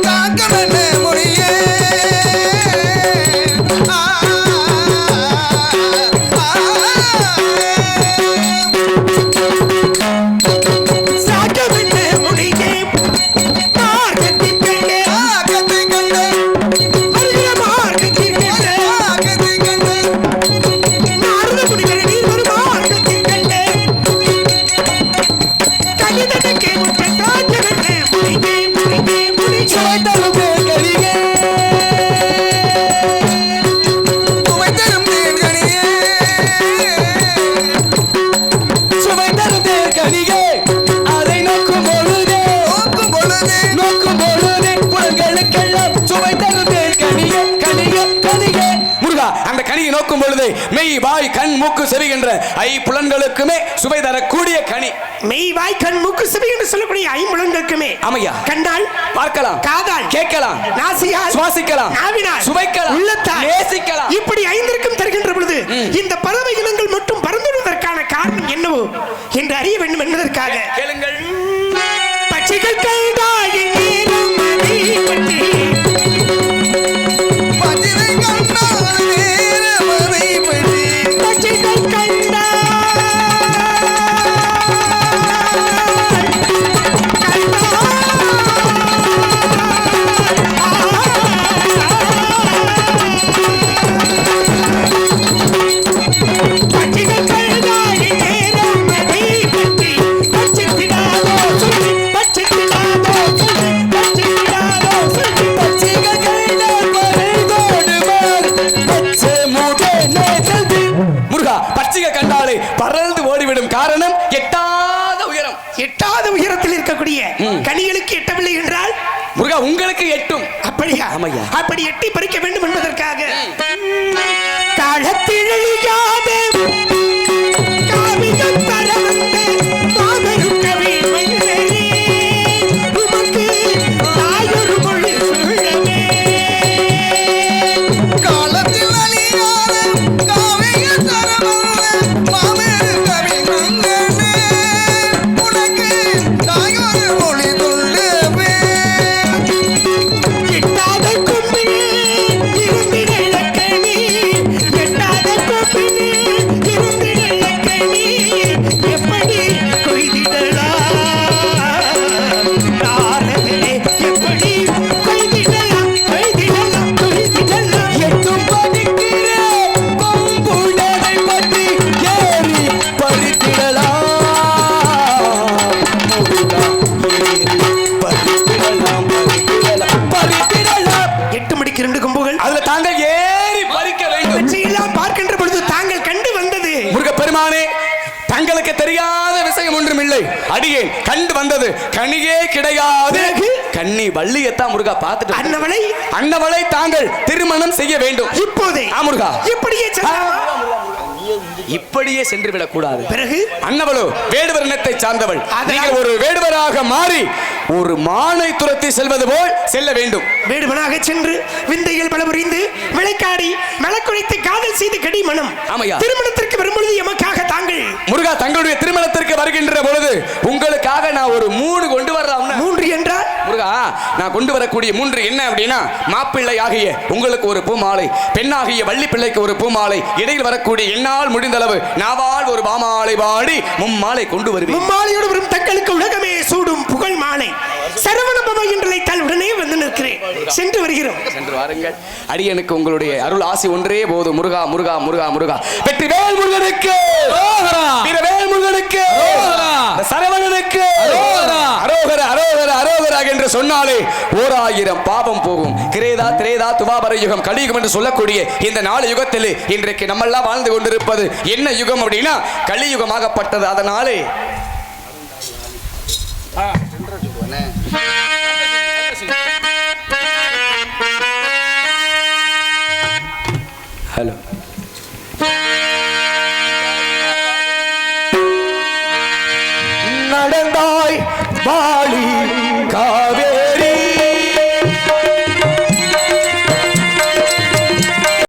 தாக்கமன மொழியே சாக்கியம் என்ன முன்னியே நோக்கும் பொழுது மெய் வாய் கண் மூக்கு செவி என்ற ஐம்புலன்களுக்குமே சுவை தரக்கூடிய கனி. மெய் வாய் கண் மூக்கு செவி என்று சொல்லக்கூடிய ஐம்புலன்களுக்குமே ஆமையா. கண்டால் பார்க்கலாம், காதால் கேட்கலாம், நாசியால் சுவாசிக்கலாம், நாவினால் சுவைக்கலாம், உள்ளத்தால் நேசிக்கலாம். இப்படி ஐந்திற்கும் தருகின்ற பொழுது இந்த பறவை இனங்கள் மட்டும் பறந்துடுவதற்கான காரணம் என்னவோ என்று அறிய வேண்டும் என்பதற்காக கேளுங்கள். பச்சைகள் கைதாயின் நேரம் அதை பற்றி பச்சிலை கண்டால் நேரமதை பற்றி பச்சைகள் கண்டாலே பறந்து ஓடிவிடும் காரணம் எட்டாத உயரம். எட்டாத உயரத்தில் இருக்கக்கூடிய கனிகளுக்கு எட்டவில்லை என்றால் முருகா உங்களுக்கு எட்டும். அப்படியா? ஆமையா. அப்படி எட்டி பறிக்க வேண்டும் என்பதற்காக காலத்திழையாத காவியம் தர வந்த மாபெரும் கவி மன்னரே, உமக்கு தாயொரு மொழி சொல்லவே. காலத்தில் அழியாத காவிய தரவல்ல மாபெரு கவி மன்னனே, உனக்கு தாயொரு மொழி சொல்லவே. எட்டாத கொம்பினே இருந்திட இலக்கணி, எட்டாத கொம்பினே இருந்திட இலக்கணி, எப்படி கொய்திடலாம் நாரதனே, எப்படி கொய்திடலாம் கொய்திடலாம் கொய்திடலாம். எட்டும் பதிக்கிற கொம்புடனை பற்றி ஏறி பறித்திடலாம். முருகா, ஏறி பறித்திடலாம், பறித்திடலாம், பறித்திடலாம். 8 மணிக்கு 2 கொம்புகள் அதுல தாங்கள் ஏறி பறிக்க வேண்டும். இவற்றையெல்லாம் பார்க்கின்ற பொழுது தாங்கள் கண்டு வந்தது முருக பெருமானே, தங்களுக்கு தெரியாத விஷயம் ஒன்றும் இல்லை. அடியேன் கண்டு வந்தது கனியே கிடையாது. கன்னி வள்ளியத்தான் முருகா பார்த்துட்டு அன்னவளை அன்னவளை தாங்கள் திருமணம் செய்ய வேண்டும். இப்போதே முருகா, இப்படியே செல்லலாம். இப்படியே சென்று விடக் கூடாது. பிறகு அன்னவளோ வேடுவர் இனத்தை சார்ந்தவள். அதனால் நீங்கள் ஒரு வேடுவராக மாறி ஒரு மானை துரத்தி செல்வது போல் செல்ல வேண்டும். வேடுவனாக சென்று விந்தைகள் பலபுரிந்து விளைக்காடி மலக்குழைத்து காதல் செய்து கடி மனம். ஆமையா. திருமணத்திற்கு வரும்பொழுது எமக்காக தாங்கள் முருகா, தங்களுடைய திருமணத்திற்கு வருகின்ற பொழுது உங்களுக்காக நான் ஒரு 3 கொண்டு வரலாம். 3 என்றால் முருகா, நான் கொண்டு வரக்கூடிய 3 என்ன அப்படின்னா, மாப்பிள்ளை ஆகிய உங்களுக்கு ஒரு பூமாலை, பெண்ணாகிய வள்ளி பிள்ளைக்கு ஒரு பூமாலை, இடையில் வரக்கூடிய என்னால் முடிந்தளவு நாவால் ஒரு பாமாலை பாடி மும்மாலை கொண்டு வருவேன். மும்மாலையோடு வரும் தங்களுக்கு உலகமே சூடும் புகழ் மாலை சரவணபவ என்று அழைத்தால் உடனே வந்து நிற்கிறேன். சென்று வருகிறோம். சென்று வாருங்கள். அடியனுக்கு உங்களுடைய அருள் ஆசி ஒன்றே போதும். முருகா முருகா முருகா முருகா. வெற்றிவேல் முருகனுக்கு, வீரவேல் முருகனுக்கு, சரவணனுக்கு அரோகர அரோகர அரோகரா என்று சொன்னாலே 1000 பாவம் போகும். கிரேதா திரேதா துவாபர யுகம் கலியுகம் என்று சொல்லக்கூடிய இந்த 4 யுகத்தில் இன்றைக்கு நம்மெல்லாம் வாழ்ந்து கொண்டிருப்பது என்ன யுகம் அப்படின்னா கலியுகமாகப்பட்டது. அதனாலே ஹலோ நடந்தாய் வாழி